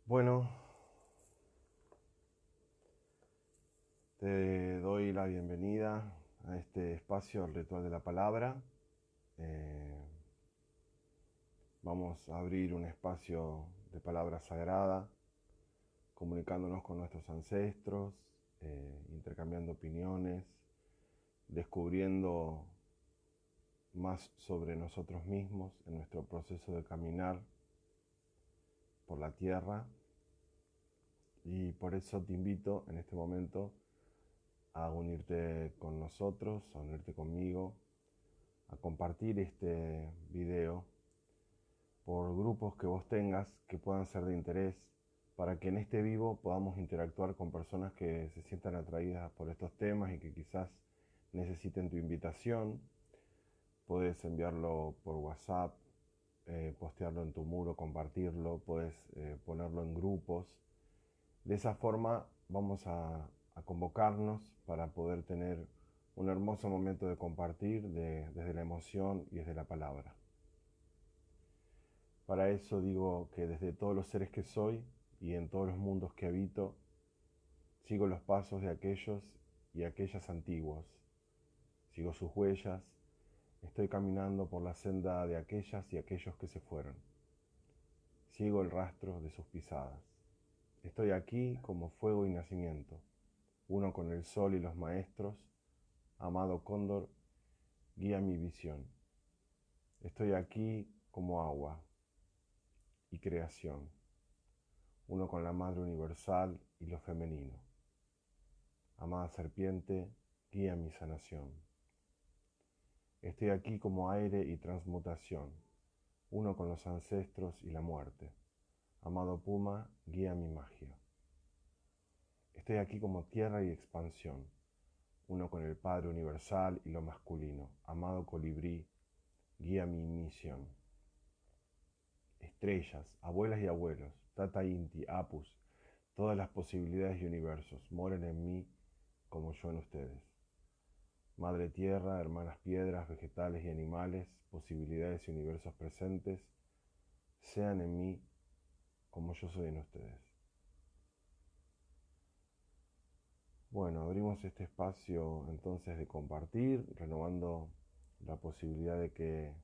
Bueno, te doy la bienvenida a este espacio, el ritual de la palabra. Eh, Vamos a abrir un espacio de palabra sagrada, comunicándonos con nuestros ancestros, intercambiando opiniones, descubriendo más sobre nosotros mismos en nuestro proceso de caminar por la tierra. Y por eso te invito en este momento a unirte con nosotros, a unirte conmigo, a compartir este video por grupos que vos tengas que puedan ser de interés, para que en este vivo podamos interactuar con personas que se sientan atraídas por estos temas y que quizás necesiten tu invitación. Puedes enviarlo por WhatsApp, postearlo en tu muro, compartirlo, puedes ponerlo en grupos. De esa forma vamos a convocarnos para poder tener un hermoso momento de compartir desde la emoción y desde la palabra. Para eso digo que desde todos los seres que soy y en todos los mundos que habito, sigo los pasos de aquellos y aquellas antiguos. Sigo sus huellas, estoy caminando por la senda de aquellas y aquellos que se fueron. Sigo el rastro de sus pisadas. Estoy aquí como fuego y nacimiento, uno con el sol y los maestros. Amado cóndor, guía mi visión. Estoy aquí como agua y creación, uno con la Madre Universal y lo femenino. Amada serpiente, guía mi sanación. Estoy aquí como aire y transmutación, uno con los ancestros y la muerte. Amado puma, guía mi magia. Estoy aquí como tierra y expansión, uno con el Padre Universal y lo masculino. Amado colibrí, guía mi misión. Estrellas, abuelas y abuelos, Tata Inti, Apus, todas las posibilidades y universos, moren en mí como yo en ustedes. Madre Tierra, hermanas piedras, vegetales y animales, posibilidades y universos presentes, sean en mí como yo soy en ustedes. Bueno, abrimos este espacio entonces de compartir, renovando la posibilidad de que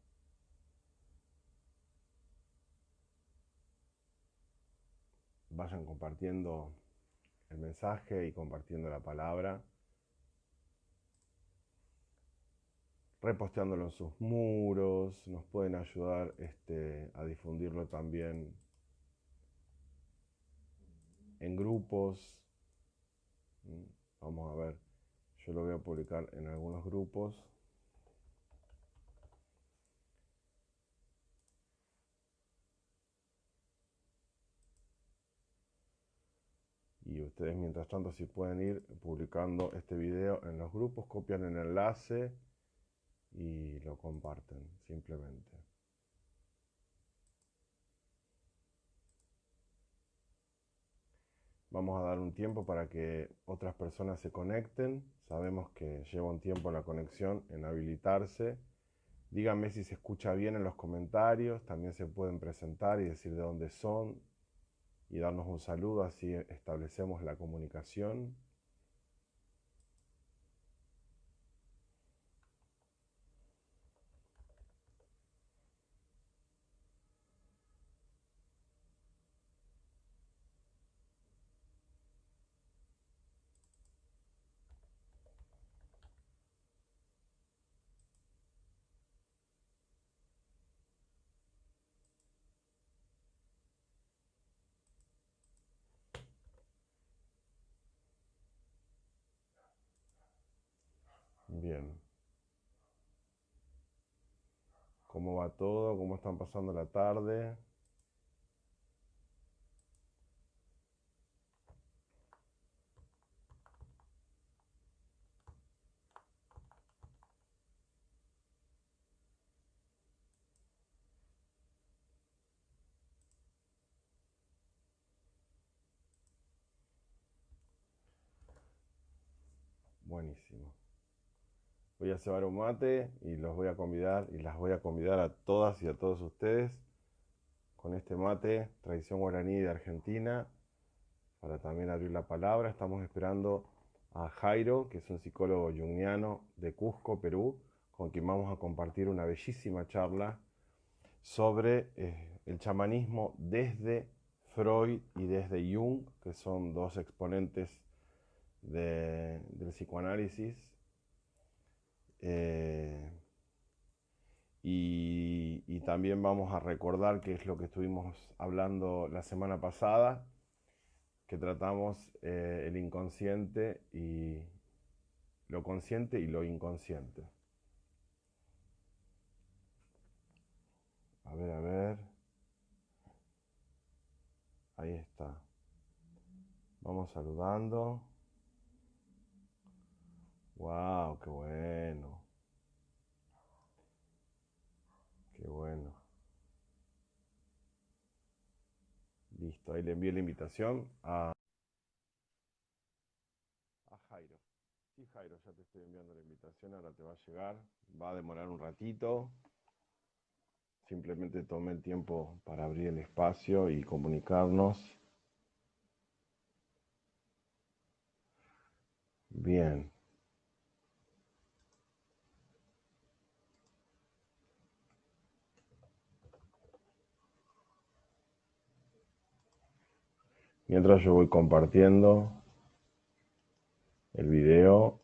vayan compartiendo el mensaje y compartiendo la palabra, reposteándolo en sus muros, nos pueden ayudar a difundirlo también en grupos. Vamos a ver, yo lo voy a publicar en algunos grupos. Y ustedes mientras tanto si pueden ir publicando este video en los grupos, copian el enlace y lo comparten simplemente. Vamos a dar un tiempo para que otras personas se conecten. Sabemos que lleva un tiempo la conexión en habilitarse. Díganme si se escucha bien en los comentarios. También se pueden presentar y decir de dónde son y darnos un saludo, así establecemos la comunicación. Bien. ¿Cómo va todo? ¿Cómo están pasando la tarde? Buenísimo. Voy a cebar un mate y los voy a convidar y las voy a convidar a todas y a todos ustedes con este mate, tradición guaraní de Argentina, para también abrir la palabra. Estamos esperando a Jairo, que es un psicólogo junguiano de Cusco, Perú, con quien vamos a compartir una bellísima charla sobre el chamanismo desde Freud y desde Jung, que son dos exponentes del psicoanálisis. Y también vamos a recordar qué es lo que estuvimos hablando la semana pasada, que tratamos el inconsciente y lo consciente y lo inconsciente. A ver, a ver. Ahí está. Vamos saludando. ¡Wow! ¡Qué bueno! ¡Qué bueno! Listo, ahí le envié la invitación a Jairo. Sí, Jairo, ya te estoy enviando la invitación, ahora te va a llegar. Va a demorar un ratito. Simplemente tomé el tiempo para abrir el espacio y comunicarnos. Bien. Mientras yo voy compartiendo el video.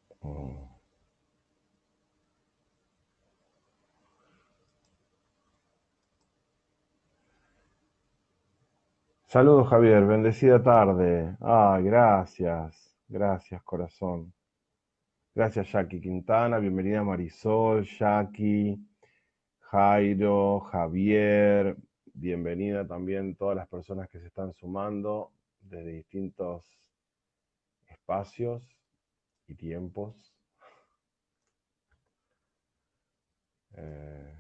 Saludos, Javier, bendecida tarde. Ah, gracias, gracias, corazón. Gracias, Jackie Quintana, bienvenida Marisol, Jackie, Jairo, Javier, bienvenida también todas las personas que se están sumando desde distintos espacios y tiempos. Eh,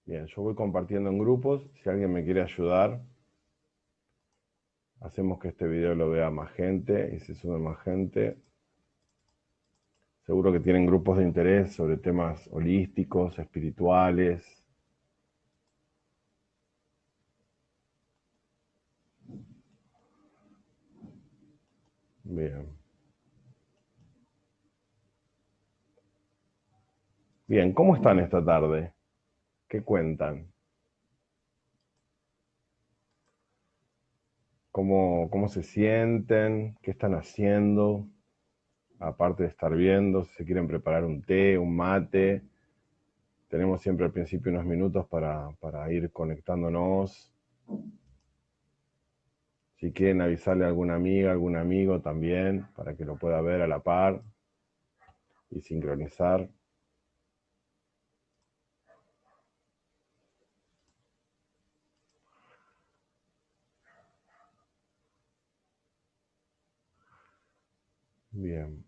Bien, yo voy compartiendo en grupos. Si alguien me quiere ayudar, hacemos que este video lo vea más gente y se sume más gente. Seguro que tienen grupos de interés sobre temas holísticos, espirituales. Bien. Bien, ¿cómo están esta tarde? ¿Qué cuentan? ¿Cómo se sienten? ¿Qué están haciendo? Aparte de estar viendo, si se quieren preparar un té, un mate. Tenemos siempre al principio unos minutos para ir conectándonos. Si quieren avisarle a alguna amiga, algún amigo también, para que lo pueda ver a la par y sincronizar. Bien,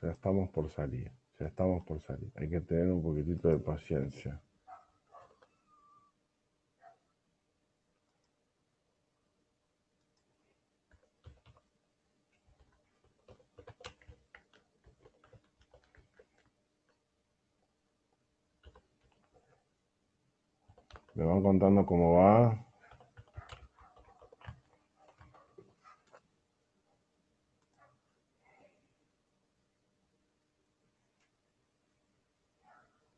ya estamos por salir, ya estamos por salir. Hay que tener un poquitito de paciencia. Me van contando cómo va.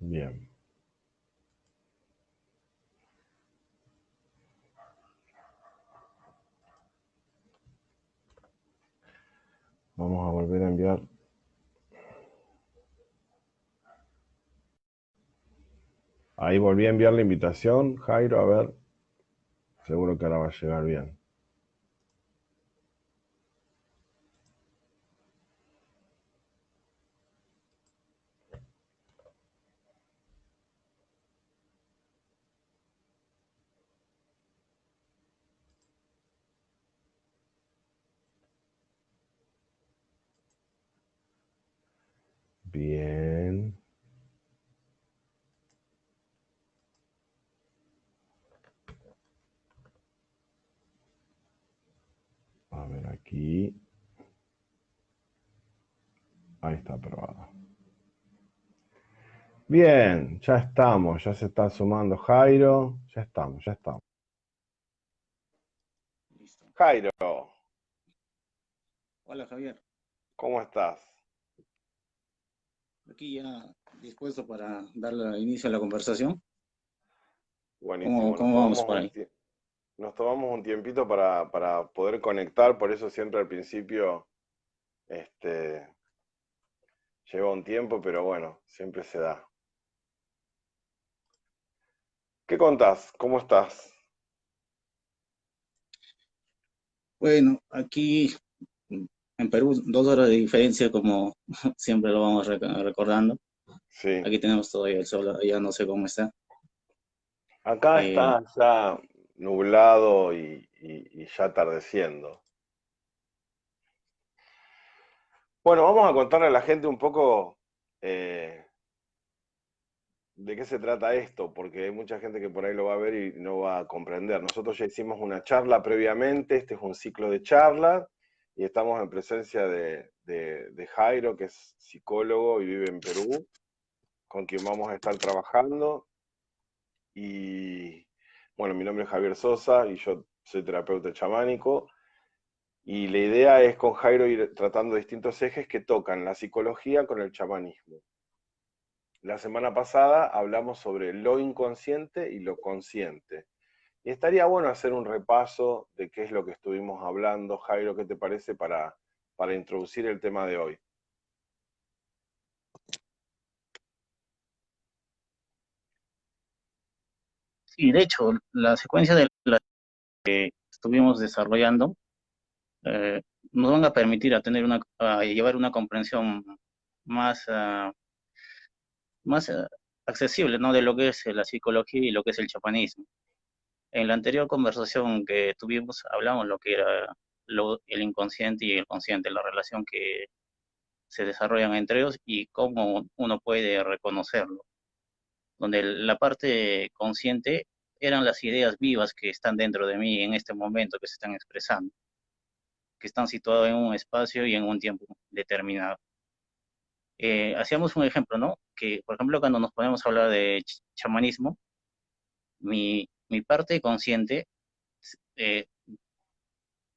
Bien. Vamos a volver a enviar. Ahí volví a enviar la invitación, Jairo, a ver. Seguro que ahora va a llegar bien. Bien. A ver aquí. Ahí está aprobado. Bien, ya estamos, ya se está sumando Jairo, ya estamos, ya estamos. Listo. Jairo, Hola Javier, ¿cómo estás? aquí ya dispuesto para darle inicio a la conversación. ¿Cómo, Buenísimo, cómo vamos por ahí? nos tomamos un tiempito para poder conectar, por eso siempre al principio este, lleva un tiempo, pero bueno, siempre se da. ¿Qué contás? ¿Cómo estás? Bueno, aquí en Perú, 2 horas de diferencia, como siempre lo vamos recordando. Sí, Aquí tenemos todavía el sol, ya no sé cómo está. acá Eh, está ya nublado y ya atardeciendo. Bueno, vamos a contarle a la gente un poco eh, de qué se trata esto, porque hay mucha gente que por ahí lo va a ver y no va a comprender. Nosotros ya hicimos una charla previamente, este es un ciclo de charlas y estamos en presencia de Jairo, que es psicólogo y vive en Perú, con quien vamos a estar trabajando. Y bueno, mi nombre es Javier Sosa y yo soy terapeuta chamánico. Y la idea es con Jairo ir tratando distintos ejes que tocan la psicología con el chamanismo. La semana pasada hablamos sobre lo inconsciente y lo consciente. Y estaría bueno hacer un repaso de qué es lo que estuvimos hablando. Jairo, ¿qué te parece para introducir el tema de hoy? y de hecho, la secuencia de la que estuvimos desarrollando eh, nos van a permitir a llevar una comprensión más, más accesible, ¿no? De lo que es la psicología y lo que es el chamanismo. En la anterior conversación que tuvimos, hablamos lo que era el inconsciente y el consciente, la relación que se desarrollan entre ellos y cómo uno puede reconocerlo. Donde la parte consciente eran las ideas vivas que están dentro de mí en este momento, que se están expresando, que están situadas en un espacio y en un tiempo determinado. Hacíamos un ejemplo, ¿no? Que, por ejemplo, cuando nos ponemos a hablar de chamanismo, mi parte consciente eh,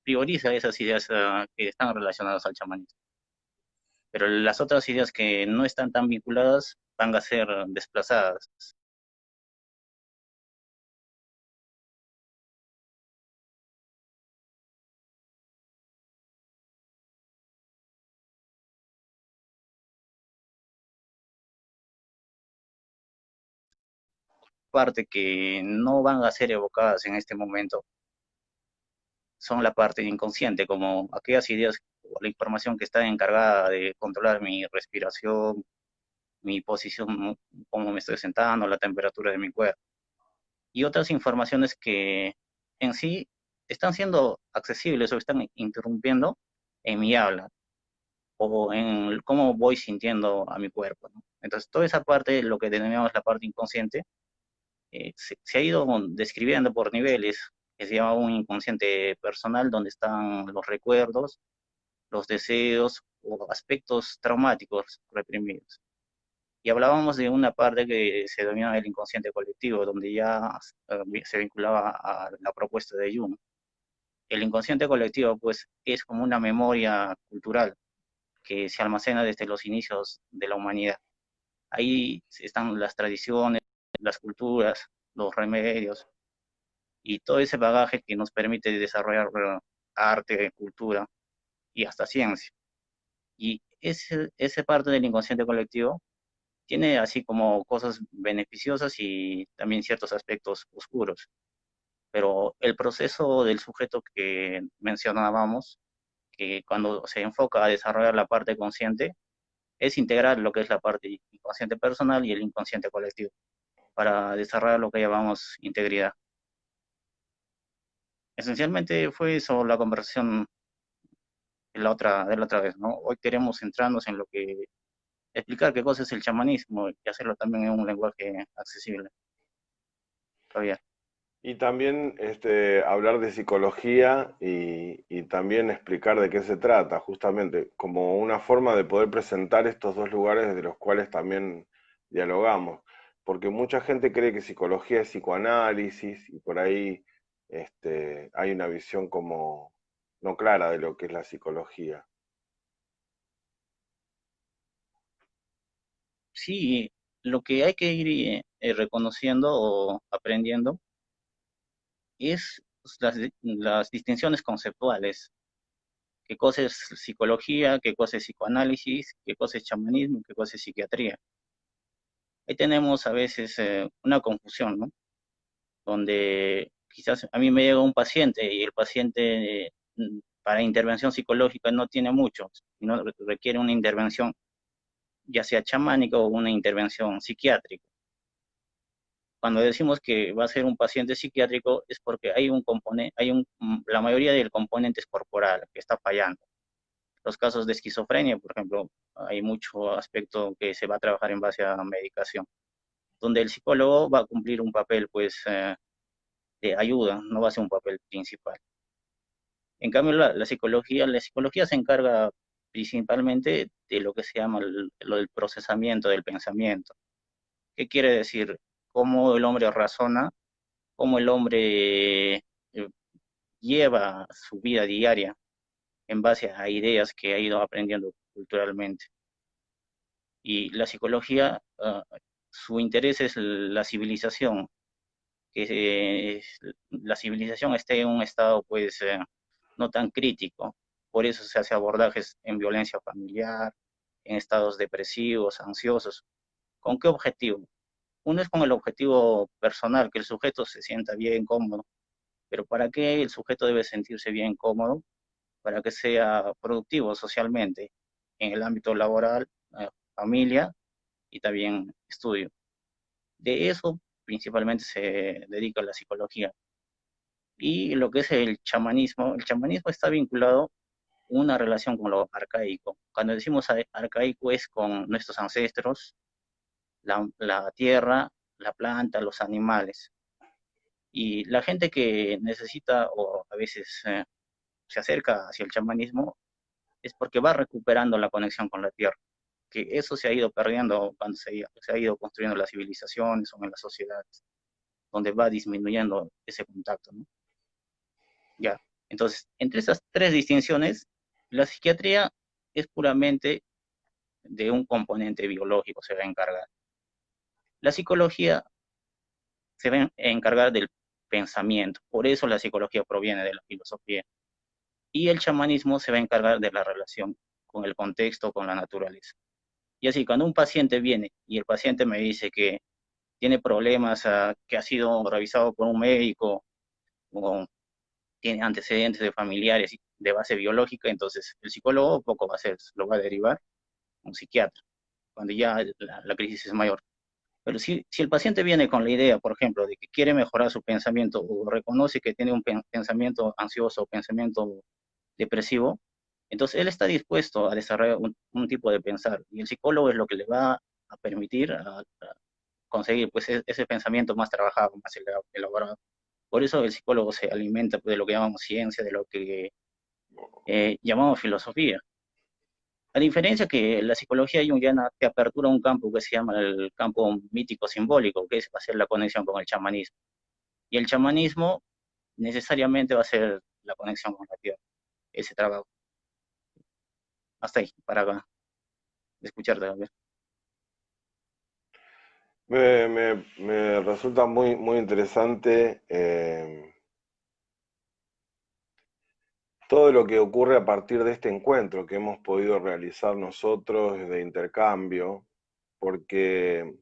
prioriza esas ideas que están relacionadas al chamanismo. Pero las otras ideas que no están tan vinculadas van a ser desplazadas. Parte que no van a ser evocadas en este momento son la parte inconsciente, como aquellas ideas o la información que está encargada de controlar mi respiración, mi posición, cómo me estoy sentando, la temperatura de mi cuerpo. Y otras informaciones que en sí están siendo accesibles o están interrumpiendo en mi habla o en cómo voy sintiendo a mi cuerpo, ¿no? Entonces, toda esa parte, lo que denominamos la parte inconsciente, se ha ido describiendo por niveles, que se llama un inconsciente personal, donde están los recuerdos, los deseos o aspectos traumáticos reprimidos. Y hablábamos de una parte que se denomina el inconsciente colectivo, donde ya se vinculaba a la propuesta de Jung. El inconsciente colectivo, pues, es como una memoria cultural que se almacena desde los inicios de la humanidad. Ahí están las tradiciones, las culturas, los remedios y todo ese bagaje que nos permite desarrollar arte, cultura y hasta ciencia. Y ese parte del inconsciente colectivo tiene así como cosas beneficiosas y también ciertos aspectos oscuros. Pero el proceso del sujeto que mencionábamos, que cuando se enfoca a desarrollar la parte consciente, es integrar lo que es la parte inconsciente personal y el inconsciente colectivo para desarrollar lo que llamamos integridad. Esencialmente fue eso la conversación de la otra vez, ¿no? Hoy queremos centrarnos en lo que, explicar qué cosa es el chamanismo y hacerlo también en un lenguaje accesible. Javier. Y también hablar de psicología y también explicar de qué se trata, justamente como una forma de poder presentar estos dos lugares de los cuales también dialogamos, porque mucha gente cree que psicología es psicoanálisis y por ahí hay una visión como no clara de lo que es la psicología. Sí, lo que hay que ir reconociendo o aprendiendo es las distinciones conceptuales. ¿Qué cosa es psicología? ¿Qué cosa es psicoanálisis? ¿Qué cosa es chamanismo? ¿Qué cosa es psiquiatría? Ahí tenemos a veces una confusión, ¿no? Donde quizás a mí me llega un paciente y el paciente para intervención psicológica no tiene mucho, sino requiere una intervención ya sea chamánica o una intervención psiquiátrica. Cuando decimos que va a ser un paciente psiquiátrico es porque hay un componente, la mayoría del componente es corporal que está fallando. Los casos de esquizofrenia, por ejemplo, hay mucho aspecto que se va a trabajar en base a medicación, donde el psicólogo va a cumplir un papel, pues, de ayuda, no va a ser un papel principal. En cambio, la psicología se encarga principalmente de lo que se llama lo del procesamiento del pensamiento. ¿Qué quiere decir? Cómo el hombre razona, cómo el hombre lleva su vida diaria en base a ideas que ha ido aprendiendo culturalmente. Y la psicología, su interés es la civilización, que la civilización esté en un estado pues no tan crítico. Por eso se hace abordajes en violencia familiar, en estados depresivos, ansiosos. ¿Con qué objetivo? Uno es con el objetivo personal, que el sujeto se sienta bien, cómodo. Pero ¿para qué el sujeto debe sentirse bien, cómodo? Para que sea productivo socialmente en el ámbito laboral, familia y también estudio. De eso principalmente se dedica la psicología. Y lo que es el chamanismo está vinculado a una relación con lo arcaico. Cuando decimos arcaico es con nuestros ancestros, la tierra, la planta, los animales. Y la gente que necesita o a veces se acerca hacia el chamanismo es porque va recuperando la conexión con la tierra, que eso se ha ido perdiendo cuando se ha ido construyendo las civilizaciones o en las sociedades, donde va disminuyendo ese contacto, ¿no? Ya. Entonces, entre esas tres distinciones, la psiquiatría es puramente de un componente biológico, se va a encargar. La psicología se va a encargar del pensamiento, por eso la psicología proviene de la filosofía. Y el chamanismo se va a encargar de la relación con el contexto, con la naturaleza. Y así, cuando un paciente viene y el paciente me dice que tiene problemas, que ha sido revisado por un médico o tiene antecedentes de familiares de base biológica, entonces el psicólogo poco va a hacer, lo va a derivar a un psiquiatra, cuando ya la crisis es mayor. Pero si el paciente viene con la idea, por ejemplo, de que quiere mejorar su pensamiento o reconoce que tiene un pensamiento ansioso o pensamiento depresivo, entonces él está dispuesto a desarrollar un tipo de pensar y el psicólogo es lo que le va a permitir a conseguir pues ese pensamiento más trabajado, más elaborado. Por eso el psicólogo se alimenta pues, de lo que llamamos ciencia, de lo que llamamos filosofía. A diferencia que la psicología junguiana te apertura un campo que se llama el campo mítico simbólico, que es hacer la conexión con el chamanismo. Y el chamanismo necesariamente va a ser la conexión con la tierra, ese trabajo. Hasta ahí, para escucharte. A ver. Me resulta muy, muy interesante todo lo que ocurre a partir de este encuentro que hemos podido realizar nosotros de intercambio, porque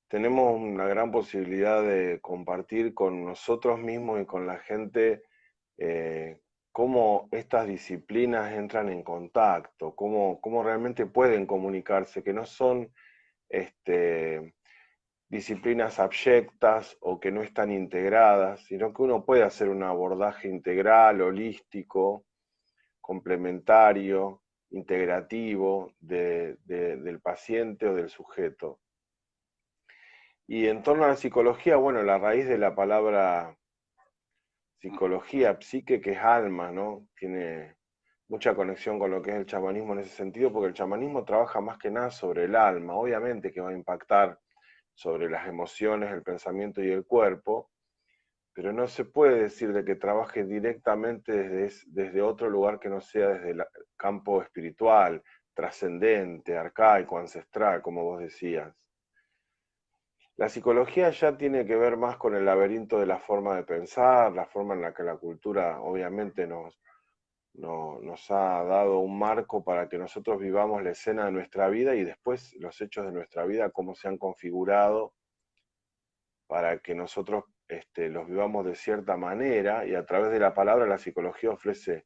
tenemos una gran posibilidad de compartir con nosotros mismos y con la gente eh, cómo estas disciplinas entran en contacto, cómo realmente pueden comunicarse, que no son este, disciplinas abyectas o que no están integradas, sino que uno puede hacer un abordaje integral, holístico, complementario, integrativo del paciente o del sujeto. Y en torno a la psicología, bueno, la raíz de la palabra psicología, psique, que es alma, ¿no? mucha conexión con lo que es el chamanismo en ese sentido, porque el chamanismo trabaja más que nada sobre el alma, obviamente que va a impactar sobre las emociones, el pensamiento y el cuerpo, pero no se puede decir de que trabaje directamente desde otro lugar que no sea desde el campo espiritual, trascendente, arcaico, ancestral, como vos decías. La psicología ya tiene que ver más con el laberinto de la forma de pensar, la forma en la que la cultura obviamente nos ha dado un marco para que nosotros vivamos la escena de nuestra vida y después los hechos de nuestra vida, cómo se han configurado para que nosotros los vivamos de cierta manera, y a través de la palabra la psicología ofrece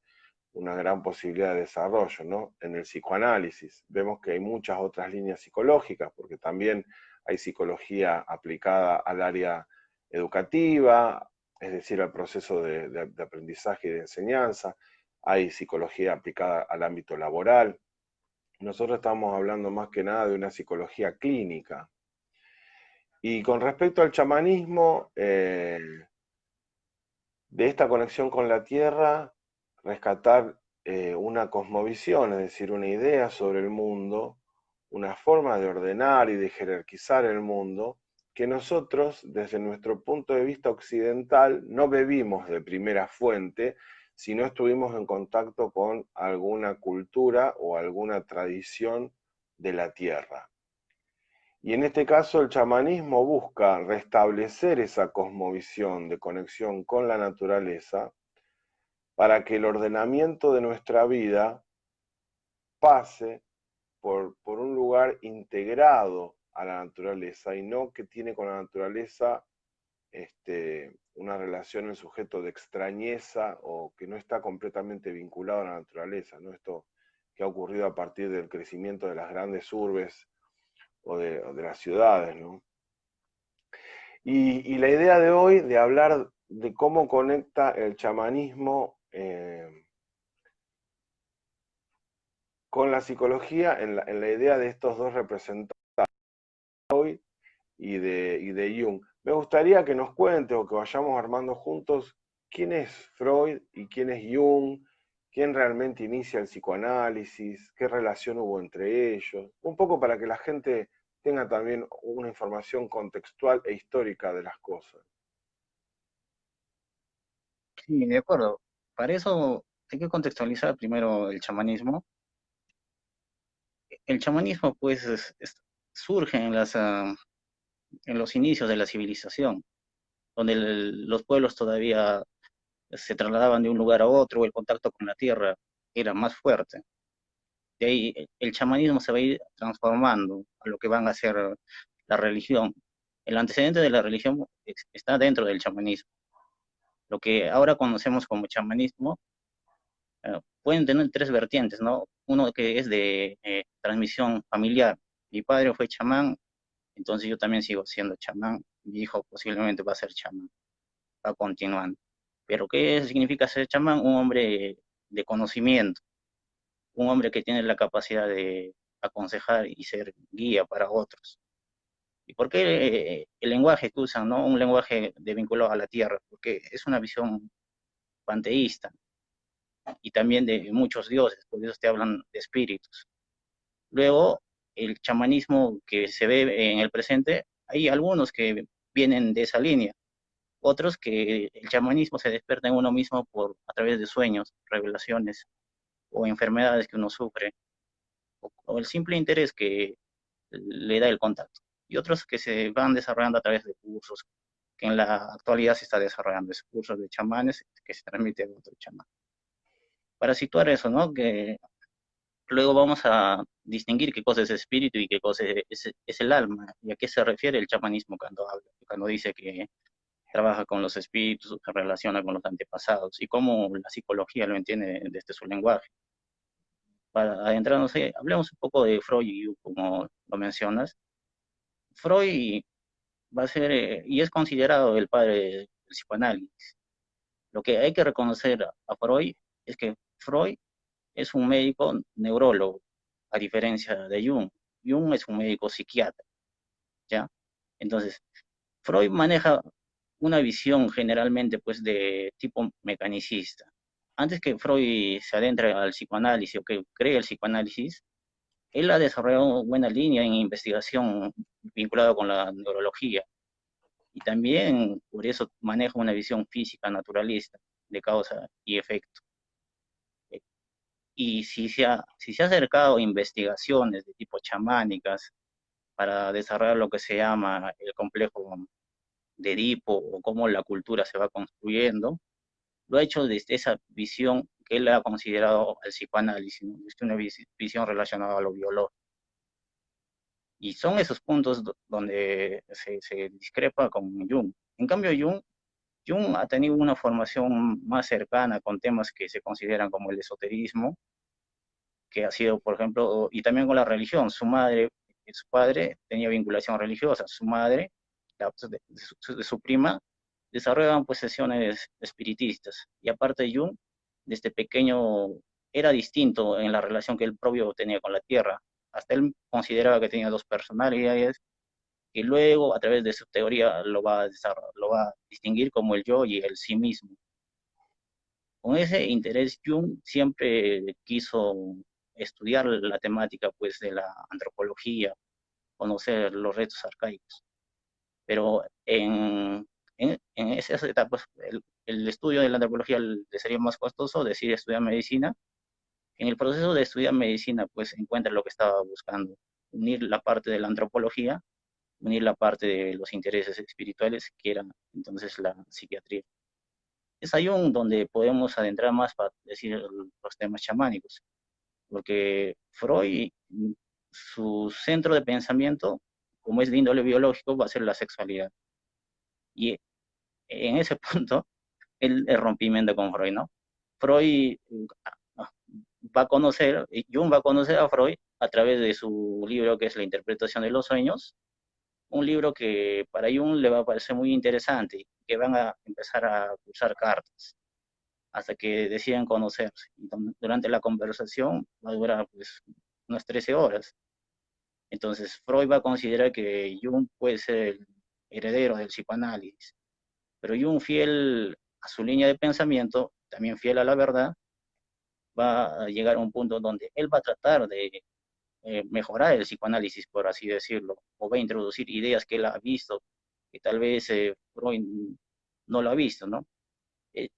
una gran posibilidad de desarrollo, ¿no? En el psicoanálisis vemos que hay muchas otras líneas psicológicas, porque también hay psicología aplicada al área educativa, es decir, al proceso de aprendizaje y de enseñanza, hay psicología aplicada al ámbito laboral. Nosotros estamos hablando más que nada de una psicología clínica. Y con respecto al chamanismo, de esta conexión con la tierra, rescatar una cosmovisión, es decir, una idea sobre el mundo, una forma de ordenar y de jerarquizar el mundo, que nosotros, desde nuestro punto de vista occidental, no bebimos de primera fuente, si no estuvimos en contacto con alguna cultura o alguna tradición de la tierra. Y en este caso el chamanismo busca restablecer esa cosmovisión de conexión con la naturaleza para que el ordenamiento de nuestra vida pase por un lugar integrado a la naturaleza y no que tiene con la naturaleza una relación en sujeto de extrañeza o que no está completamente vinculado a la naturaleza, ¿no? Esto que ha ocurrido a partir del crecimiento de las grandes urbes o de las ciudades, ¿no? Y la idea de hoy de hablar de cómo conecta el chamanismo con la psicología en la idea de estos dos representantes hoy y de Jung. Me gustaría que nos cuente o que vayamos armando juntos quién es Freud y quién es Jung, quién realmente inicia el psicoanálisis, qué relación hubo entre ellos, un poco para que la gente tenga también una información contextual e histórica de las cosas. Sí, de acuerdo. Para eso hay que contextualizar primero el chamanismo. El chamanismo, pues, surge en en los inicios de la civilización, donde los pueblos todavía se trasladaban de un lugar a otro, el contacto con la tierra era más fuerte. De ahí el chamanismo se va a ir transformando a lo que van a ser la religión. El antecedente de la religión está dentro del chamanismo. Lo que ahora conocemos como chamanismo pueden tener tres vertientes, ¿no? Uno que es de transmisión familiar. Mi padre fue chamán, entonces yo también sigo siendo chamán. Mi hijo posiblemente va a ser chamán, va continuando. Pero ¿qué significa ser chamán? Un hombre de conocimiento, un hombre que tiene la capacidad de aconsejar y ser guía para otros. ¿Y por qué el lenguaje que usan, no? Un lenguaje de vinculado a la tierra, porque es una visión panteísta y también de muchos dioses, por eso te hablan de espíritus. Luego, el chamanismo que se ve en el presente, hay algunos que vienen de esa línea, otros que el chamanismo se despierta en uno mismo a través de sueños, revelaciones o enfermedades que uno sufre, o el simple interés que le da el contacto. Y otros que se van desarrollando a través de cursos, que en la actualidad se está desarrollando, es cursos de chamanes que se transmite a otro chamán. Para situar eso, ¿no? Que luego vamos a distinguir qué cosa es espíritu y qué cosa es el alma, y a qué se refiere el chamanismo cuando habla, cuando dice que trabaja con los espíritus, se relaciona con los antepasados, y cómo la psicología lo entiende desde su lenguaje. Para adentrarnos, hablemos un poco de Freud, y como lo mencionas. Freud va a ser, y es considerado el padre del psicoanálisis. Lo que hay que reconocer a Freud es que Freud es un médico neurólogo, a diferencia de Jung. Jung es un médico psiquiatra, ¿ya? Entonces, Freud maneja una visión generalmente pues de tipo mecanicista. antes que Freud se adentre al psicoanálisis o que cree el psicoanálisis, él ha desarrollado una buena línea en investigación vinculada con la neurología y también por eso maneja una visión física naturalista de causa y efecto. Y si se ha acercado a investigaciones de tipo chamánicas para desarrollar lo que se llama el complejo de Edipo o cómo la cultura se va construyendo, lo ha hecho desde esa visión que él ha considerado el psicoanálisis, ¿no? Desde una visión relacionada a lo biológico. Y son esos puntos donde se discrepa con Jung. En cambio, Jung ha tenido una formación más cercana con temas que se consideran como el esoterismo, que ha sido, por ejemplo, y también con la religión. Su madre y su padre tenía vinculación religiosa. Su madre, de su prima, desarrollaban pues sesiones espiritistas. Y aparte Jung, desde pequeño, era distinto en la relación que él propio tenía con la tierra. Hasta él consideraba que tenía dos personalidades, que luego, a través de su teoría, lo va a distinguir como el yo y el sí mismo. Con ese interés, Jung siempre quiso estudiar la temática pues, de la antropología, conocer los restos arcaicos. Pero en esas etapas, el estudio de la antropología le sería más costoso, decide estudiar medicina. En el proceso de estudiar medicina, pues encuentra lo que estaba buscando, unir la parte de la antropología, unir la parte de los intereses espirituales, que era entonces la psiquiatría. Es ahí donde podemos adentrar más para decir los temas chamánicos, porque Freud, su centro de pensamiento, como es de índole biológico, va a ser la sexualidad. Y en ese punto, el rompimiento con Freud, ¿no? Freud va a conocer, Jung va a conocer a Freud a través de su libro que es La interpretación de los sueños, un libro que para Jung le va a parecer muy interesante, que van a empezar a usar cartas hasta que deciden conocerse. Y durante la conversación va a durar pues unas 13 horas. Entonces Freud va a considerar que Jung puede ser el heredero del psicoanálisis, pero Jung, fiel a su línea de pensamiento, también fiel a la verdad, va a llegar a un punto donde él va a tratar de mejorar el psicoanálisis, por así decirlo, o va a introducir ideas que él ha visto, que tal vez Freud no lo ha visto, ¿no?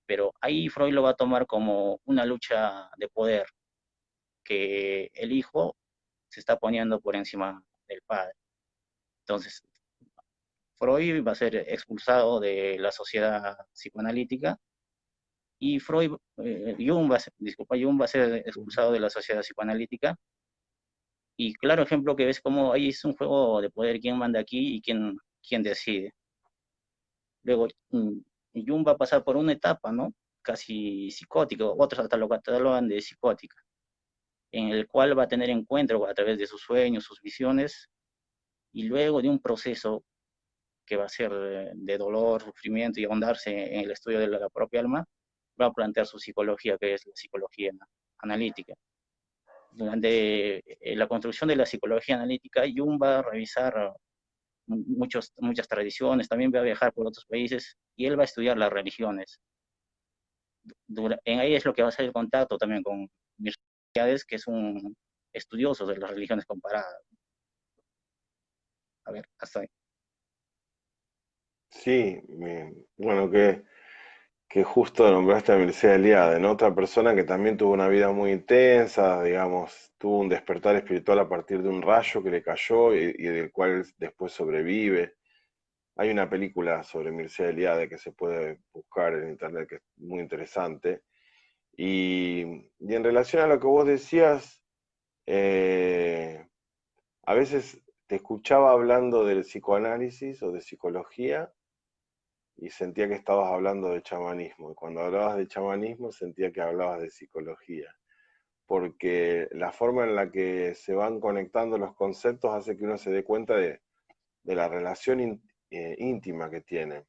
Pero ahí Freud lo va a tomar como una lucha de poder, que el hijo se está poniendo por encima del padre. Entonces, Freud va a ser expulsado de la sociedad psicoanalítica y Jung va a ser expulsado de la sociedad psicoanalítica. Y claro ejemplo que ves como ahí es un juego de poder, quién manda aquí y quién decide. Luego, Jung va a pasar por una etapa, ¿no? Casi psicótica, otros hasta lo catalogan de psicótica, en el cual va a tener encuentro a través de sus sueños, sus visiones, y luego de un proceso que va a ser de dolor, sufrimiento y ahondarse en el estudio de la propia alma, va a plantear su psicología, que es la psicología analítica. Durante la construcción de la psicología analítica, Jung va a revisar muchas tradiciones, también va a viajar por otros países y él va a estudiar las religiones. En ahí es lo que va a ser el contacto también con Mircea, que es un estudioso de las religiones comparadas. A ver, hasta ahí. Sí, bueno, que justo nombraste a Mircea Eliade, ¿no? Otra persona que también tuvo una vida muy intensa, digamos, tuvo un despertar espiritual a partir de un rayo que le cayó y del cual después sobrevive. Hay una película sobre Mircea Eliade que se puede buscar en internet que es muy interesante. Y en relación a lo que vos decías, eh, a veces te escuchaba hablando del psicoanálisis o de psicología y sentía que estabas hablando de chamanismo. Y cuando hablabas de chamanismo sentía que hablabas de psicología. Porque la forma en la que se van conectando los conceptos hace que uno se dé cuenta de la relación íntima que tienen.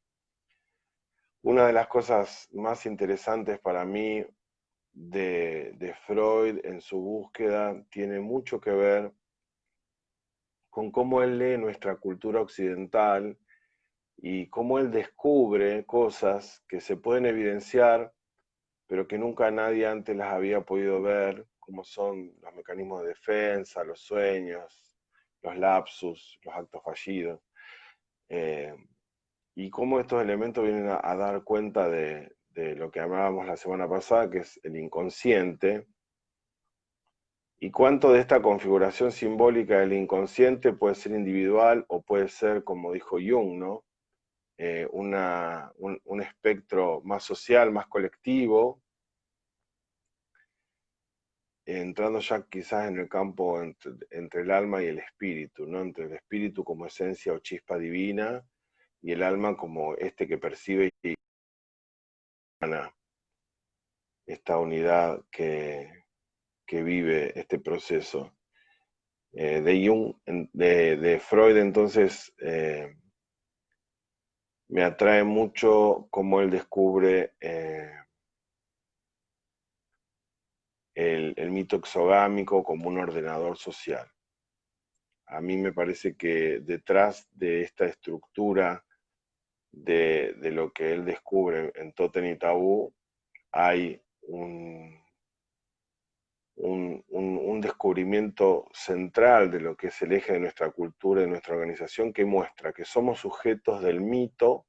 Una de las cosas más interesantes para mí de Freud en su búsqueda tiene mucho que ver con cómo él lee nuestra cultura occidental y cómo él descubre cosas que se pueden evidenciar pero que nunca nadie antes las había podido ver, como son los mecanismos de defensa, los sueños, los lapsus, los actos fallidos, eh, y cómo estos elementos vienen a dar cuenta de lo que hablábamos la semana pasada, que es el inconsciente, y cuánto de esta configuración simbólica del inconsciente puede ser individual o puede ser, como dijo Jung, ¿no? Un espectro más social, más colectivo, entrando ya quizás en el campo entre el alma y el espíritu, ¿no? Entre el espíritu como esencia o chispa divina y el alma como este que percibe y emana esta unidad que vive este proceso. De Jung, de Freud, entonces me atrae mucho cómo él descubre el mito exogámico como un ordenador social. A mí me parece que detrás de esta estructura de lo que él descubre en Totem y Tabú hay un descubrimiento central de lo que es el eje de nuestra cultura y de nuestra organización que muestra que somos sujetos del mito,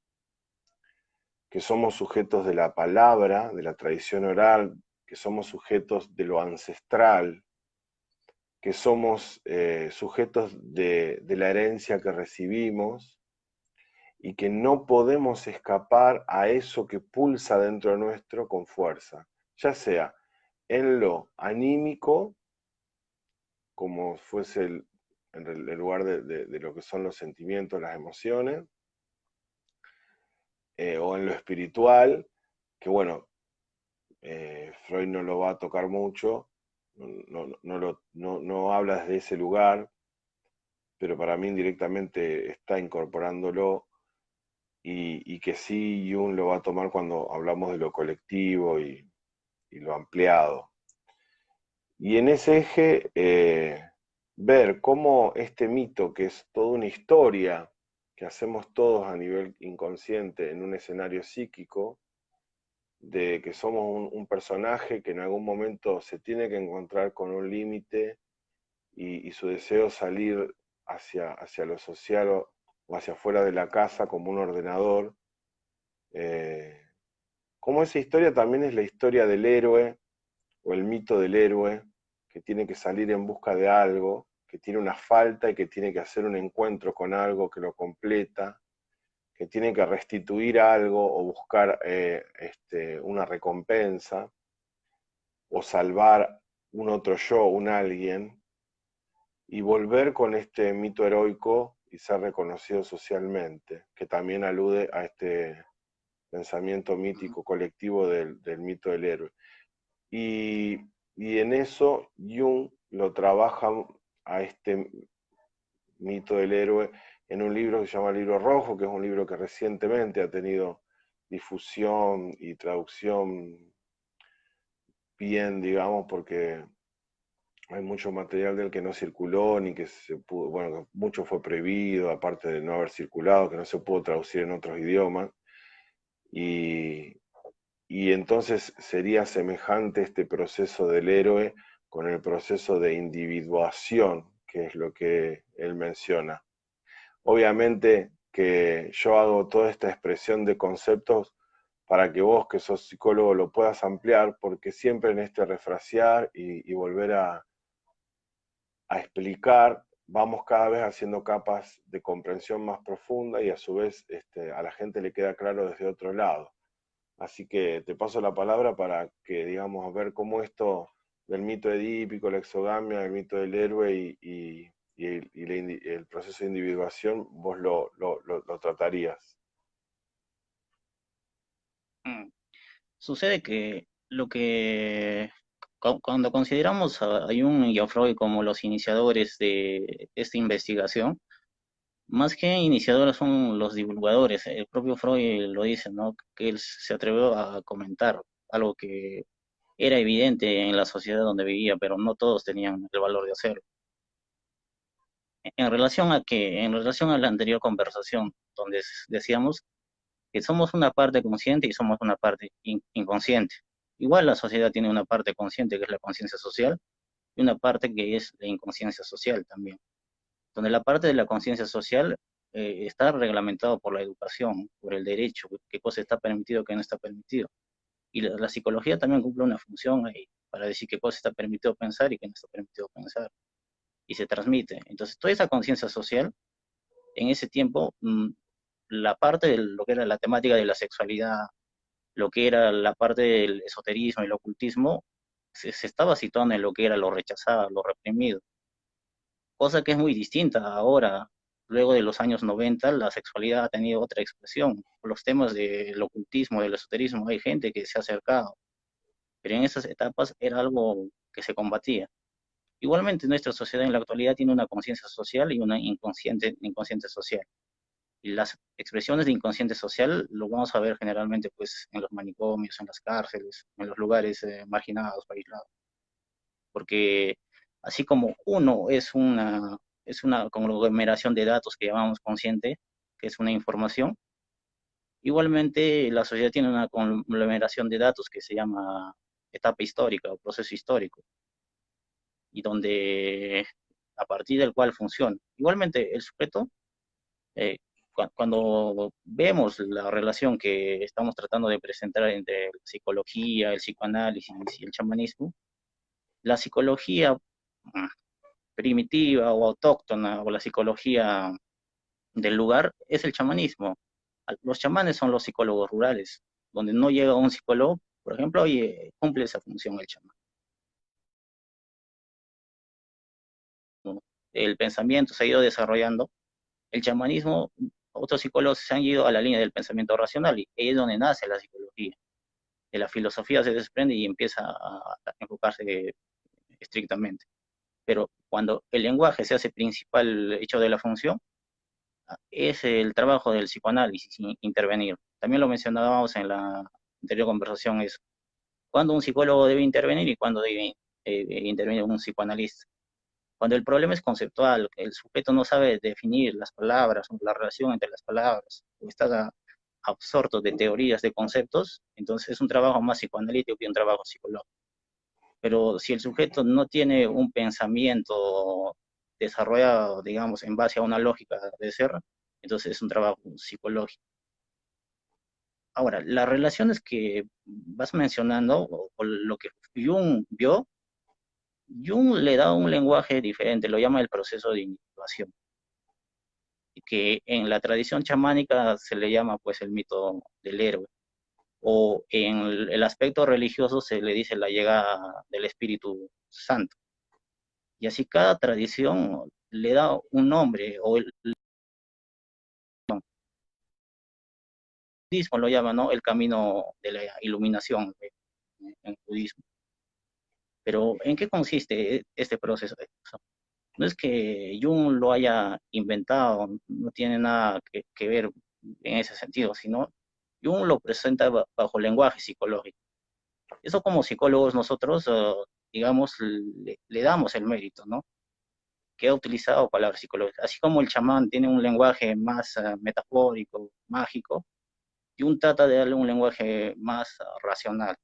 que somos sujetos de la palabra, de la tradición oral, que somos sujetos de lo ancestral, que somos sujetos de la herencia que recibimos y que no podemos escapar a eso que pulsa dentro nuestro con fuerza, ya sea en lo anímico, como fuese el lugar de lo que son los sentimientos, las emociones, o en lo espiritual, que bueno, Freud no lo va a tocar mucho, no habla desde ese lugar, pero para mí indirectamente está incorporándolo y que sí Jung lo va a tomar cuando hablamos de lo colectivo y lo ampliado. Y en ese eje, ver cómo este mito, que es toda una historia que hacemos todos a nivel inconsciente en un escenario psíquico, de que somos un personaje que en algún momento se tiene que encontrar con un límite y su deseo salir hacia lo social o hacia afuera de la casa como un ordenador. eh, Como esa historia también es la historia del héroe o el mito del héroe que tiene que salir en busca de algo, que tiene una falta y que tiene que hacer un encuentro con algo que lo completa, que tiene que restituir algo o buscar una recompensa o salvar un otro yo, un alguien, y volver con este mito heroico y ser reconocido socialmente, que también alude a este pensamiento mítico colectivo del mito del héroe. Y, y en eso Jung lo trabaja a este mito del héroe en un libro que se llama Libro Rojo, que es un libro que recientemente ha tenido difusión y traducción bien, digamos, porque hay mucho material del que no circuló, ni que se pudo, bueno, mucho fue prohibido, aparte de no haber circulado, que no se pudo traducir en otros idiomas. Y, y entonces sería semejante este proceso del héroe con el proceso de individuación, que es lo que él menciona. Obviamente que yo hago toda esta expresión de conceptos para que vos, que sos psicólogo, lo puedas ampliar, porque siempre en este refrasear y volver a explicar, vamos cada vez haciendo capas de comprensión más profunda y a su vez a la gente le queda claro desde otro lado. Así que te paso la palabra para que, digamos, ver cómo esto del mito edípico, la exogamia, el mito del héroe y el proceso de individuación, vos lo tratarías. Mm. Sucede que cuando consideramos a Jung y a Freud como los iniciadores de esta investigación, más que iniciadores son los divulgadores. El propio Freud lo dice, ¿no? Que él se atrevió a comentar algo que era evidente en la sociedad donde vivía, pero no todos tenían el valor de hacerlo. En relación a la anterior conversación, donde decíamos que somos una parte consciente y somos una parte inconsciente. Igual la sociedad tiene una parte consciente que es la conciencia social y una parte que es la inconsciencia social también, donde la parte de la conciencia social está reglamentado por la educación, por el derecho, qué cosa está permitido, qué no está permitido. Y la psicología también cumple una función ahí para decir qué cosa está permitido pensar y qué no está permitido pensar. Y se transmite. Entonces, toda esa conciencia social, en ese tiempo, la parte de lo que era la temática de la sexualidad, lo que era la parte del esoterismo y el ocultismo, se estaba situando en lo que era lo rechazado, lo reprimido, cosa que es muy distinta ahora. Luego de los años 90, la sexualidad ha tenido otra expresión. Los temas del ocultismo, del esoterismo, hay gente que se ha acercado, pero en esas etapas era algo que se combatía. Igualmente, nuestra sociedad en la actualidad tiene una conciencia social y una inconsciente social. Y las expresiones de inconsciente social lo vamos a ver generalmente pues en los manicomios, en las cárceles, en los lugares marginados, aislados. Porque así como uno es una conglomeración de datos que llamamos consciente, que es una información, igualmente la sociedad tiene una conglomeración de datos que se llama etapa histórica o proceso histórico, y donde a partir del cual funciona. Igualmente el sujeto eh, cuando vemos la relación que estamos tratando de presentar entre la psicología, el psicoanálisis y el chamanismo, la psicología mm, primitiva o autóctona o la psicología del lugar es el chamanismo. Los chamanes son los psicólogos rurales, donde no llega un psicólogo, por ejemplo, y cumple esa función el chamán. El pensamiento se ha ido desarrollando. El chamanismo, otros psicólogos se han ido a la línea del pensamiento racional y ahí es donde nace la psicología. De la filosofía se desprende y empieza a enfocarse estrictamente. Pero cuando el lenguaje se hace principal hecho de la función, es el trabajo del psicoanálisis intervenir. También lo mencionábamos en la anterior conversación, es cuándo un psicólogo debe intervenir y cuándo debe intervenir un psicoanalista. Cuando el problema es conceptual, el sujeto no sabe definir las palabras, o la relación entre las palabras, o está absorto de teorías, de conceptos, entonces es un trabajo más psicoanalítico que un trabajo psicológico. Pero si el sujeto no tiene un pensamiento desarrollado, digamos, en base a una lógica de ser, entonces es un trabajo psicológico. Ahora, las relaciones que vas mencionando, o lo que Jung vio, Jung le da un lenguaje diferente, lo llama el proceso de individuación, que en la tradición chamánica se le llama pues el mito del héroe, o en el aspecto religioso se le dice la llegada del Espíritu Santo. Y así cada tradición le da un nombre, o el budismo lo llama, ¿no? El camino de la iluminación en el budismo. Pero ¿en qué consiste este proceso? No es que Jung lo haya inventado, no tiene nada que ver en ese sentido, sino Jung lo presenta bajo lenguaje psicológico. Eso como psicólogos nosotros, digamos, le damos el mérito, ¿no? Que ha utilizado palabras psicológicas. Así como el chamán tiene un lenguaje más metafórico, mágico, Jung trata de darle un lenguaje más racional.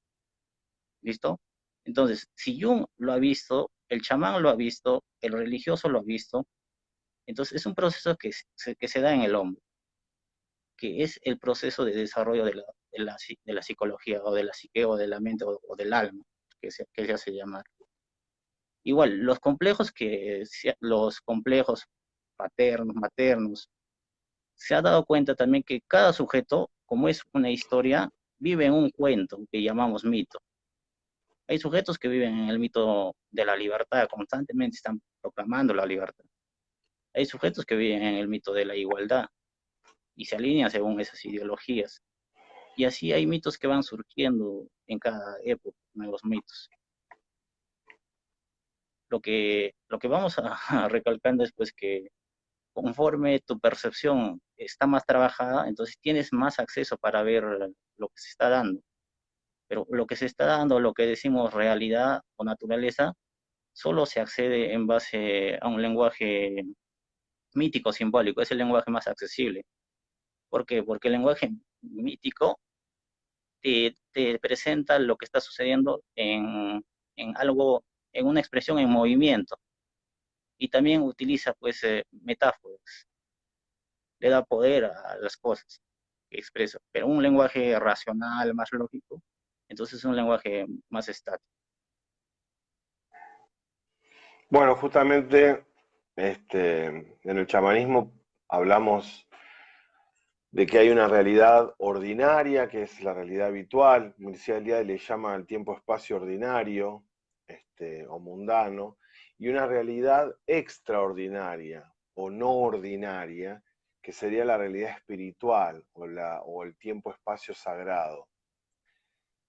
¿Listo? Entonces, si Jung lo ha visto, el chamán lo ha visto, el religioso lo ha visto, entonces es un proceso que se da en el hombre, que es el proceso de desarrollo de la psicología o de la psique o de la mente o del alma, que se hace llamar. Igual, los complejos paternos, maternos, se ha dado cuenta también que cada sujeto, como es una historia, vive en un cuento que llamamos mito. Hay sujetos que viven en el mito de la libertad, constantemente están proclamando la libertad. Hay sujetos que viven en el mito de la igualdad y se alinean según esas ideologías. Y así hay mitos que van surgiendo en cada época, nuevos mitos. Lo que vamos a recalcando es pues que conforme tu percepción está más trabajada, entonces tienes más acceso para ver lo que se está dando. Pero lo que se está dando, lo que decimos realidad o naturaleza, solo se accede en base a un lenguaje mítico, simbólico, es el lenguaje más accesible. ¿Por qué? Porque el lenguaje mítico te presenta lo que está sucediendo en algo, en una expresión en movimiento. Y también utiliza pues metáforas, le da poder a las cosas que expresa, pero un lenguaje racional, más lógico, entonces es un lenguaje más estático. Bueno, justamente en el chamanismo hablamos de que hay una realidad ordinaria, que es la realidad habitual. Universidad del Día le llama al tiempo-espacio ordinario, o mundano, y una realidad extraordinaria o no ordinaria, que sería la realidad espiritual o el tiempo-espacio sagrado.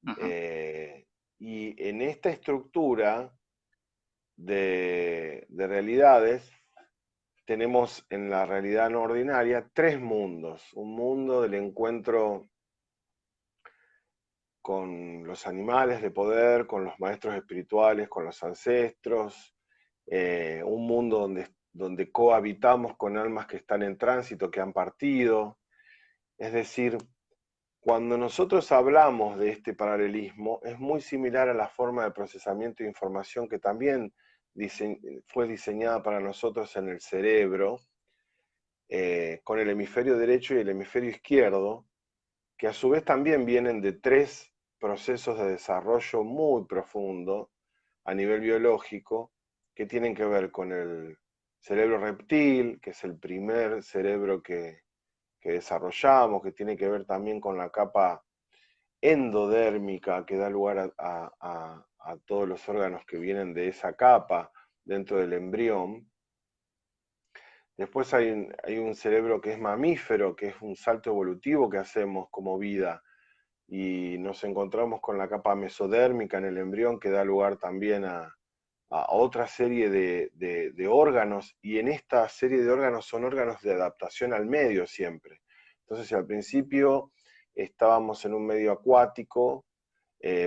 Ujú. Eh, y en esta estructura de realidades, tenemos en la realidad no ordinaria tres mundos. Un mundo del encuentro con los animales de poder, con los maestros espirituales, con los ancestros, un mundo donde cohabitamos con almas que están en tránsito, que han partido. Es decir, cuando nosotros hablamos de este paralelismo, es muy similar a la forma de procesamiento de información que también fue diseñada para nosotros en el cerebro, con el hemisferio derecho y el hemisferio izquierdo, que a su vez también vienen de tres procesos de desarrollo muy profundo a nivel biológico, que tienen que ver con el cerebro reptil, que es el primer cerebro que desarrollamos, que tiene que ver también con la capa endodérmica que da lugar a todos los órganos que vienen de esa capa dentro del embrión. Después hay un cerebro que es mamífero, que es un salto evolutivo que hacemos como vida, y nos encontramos con la capa mesodérmica en el embrión que da lugar también a otra serie de órganos, y en esta serie de órganos son órganos de adaptación al medio siempre. Entonces, si al principio estábamos en un medio acuático,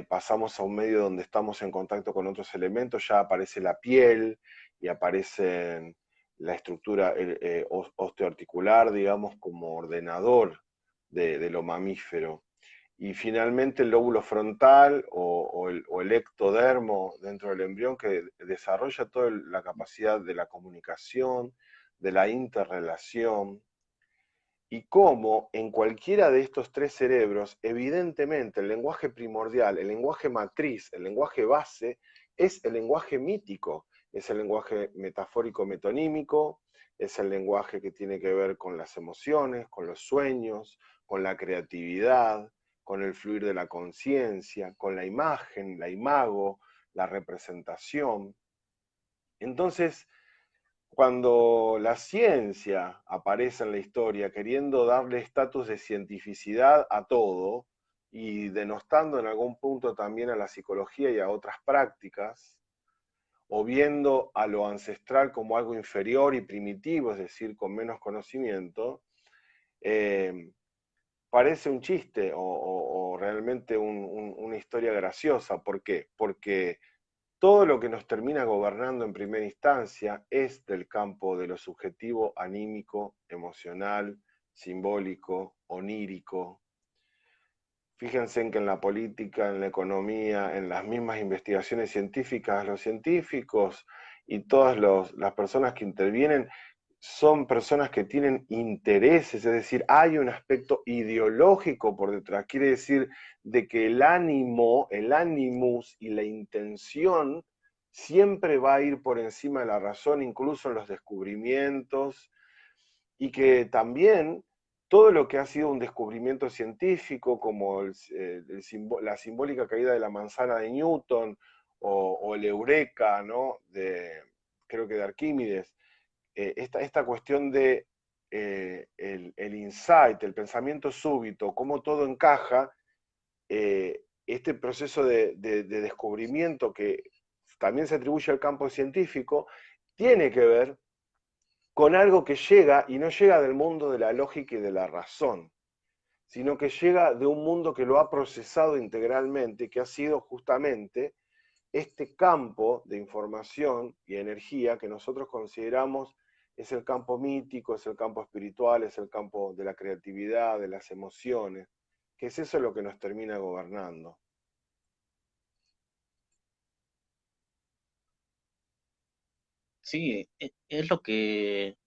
pasamos a un medio donde estamos en contacto con otros elementos, ya aparece la piel y aparece la estructura osteoarticular, digamos, como ordenador de lo mamífero. Y finalmente el lóbulo frontal o el ectodermo dentro del embrión, que desarrolla toda la capacidad de la comunicación, de la interrelación, y cómo en cualquiera de estos tres cerebros, evidentemente el lenguaje primordial, el lenguaje matriz, el lenguaje base, es el lenguaje mítico, es el lenguaje metafórico metonímico, es el lenguaje que tiene que ver con las emociones, con los sueños, con la creatividad, con el fluir de la conciencia, con la imagen, la imago, la representación. Entonces, cuando la ciencia aparece en la historia queriendo darle estatus de cientificidad a todo y denostando en algún punto también a la psicología y a otras prácticas, o viendo a lo ancestral como algo inferior y primitivo, es decir, con menos conocimiento, eh, parece un chiste o realmente una historia graciosa. ¿Por qué? Porque todo lo que nos termina gobernando en primera instancia es del campo de lo subjetivo, anímico, emocional, simbólico, onírico. Fíjense en que en la política, en la economía, en las mismas investigaciones científicas, los científicos y todas las personas que intervienen son personas que tienen intereses, es decir, hay un aspecto ideológico por detrás. Quiere decir de que el ánimo, el animus y la intención siempre va a ir por encima de la razón, incluso en los descubrimientos, y que también todo lo que ha sido un descubrimiento científico, como la simbólica caída de la manzana de Newton o el Eureka, ¿no? Creo que de Arquímedes, esta cuestión de el insight, el pensamiento súbito, cómo todo encaja, este proceso de descubrimiento que también se atribuye al campo científico, tiene que ver con algo que llega y no llega del mundo de la lógica y de la razón, sino que llega de un mundo que lo ha procesado integralmente, que ha sido justamente este campo de información y energía que nosotros consideramos es el campo mítico, es el campo espiritual, es el campo de la creatividad, de las emociones. que es eso lo que nos termina gobernando. Sí, es lo que,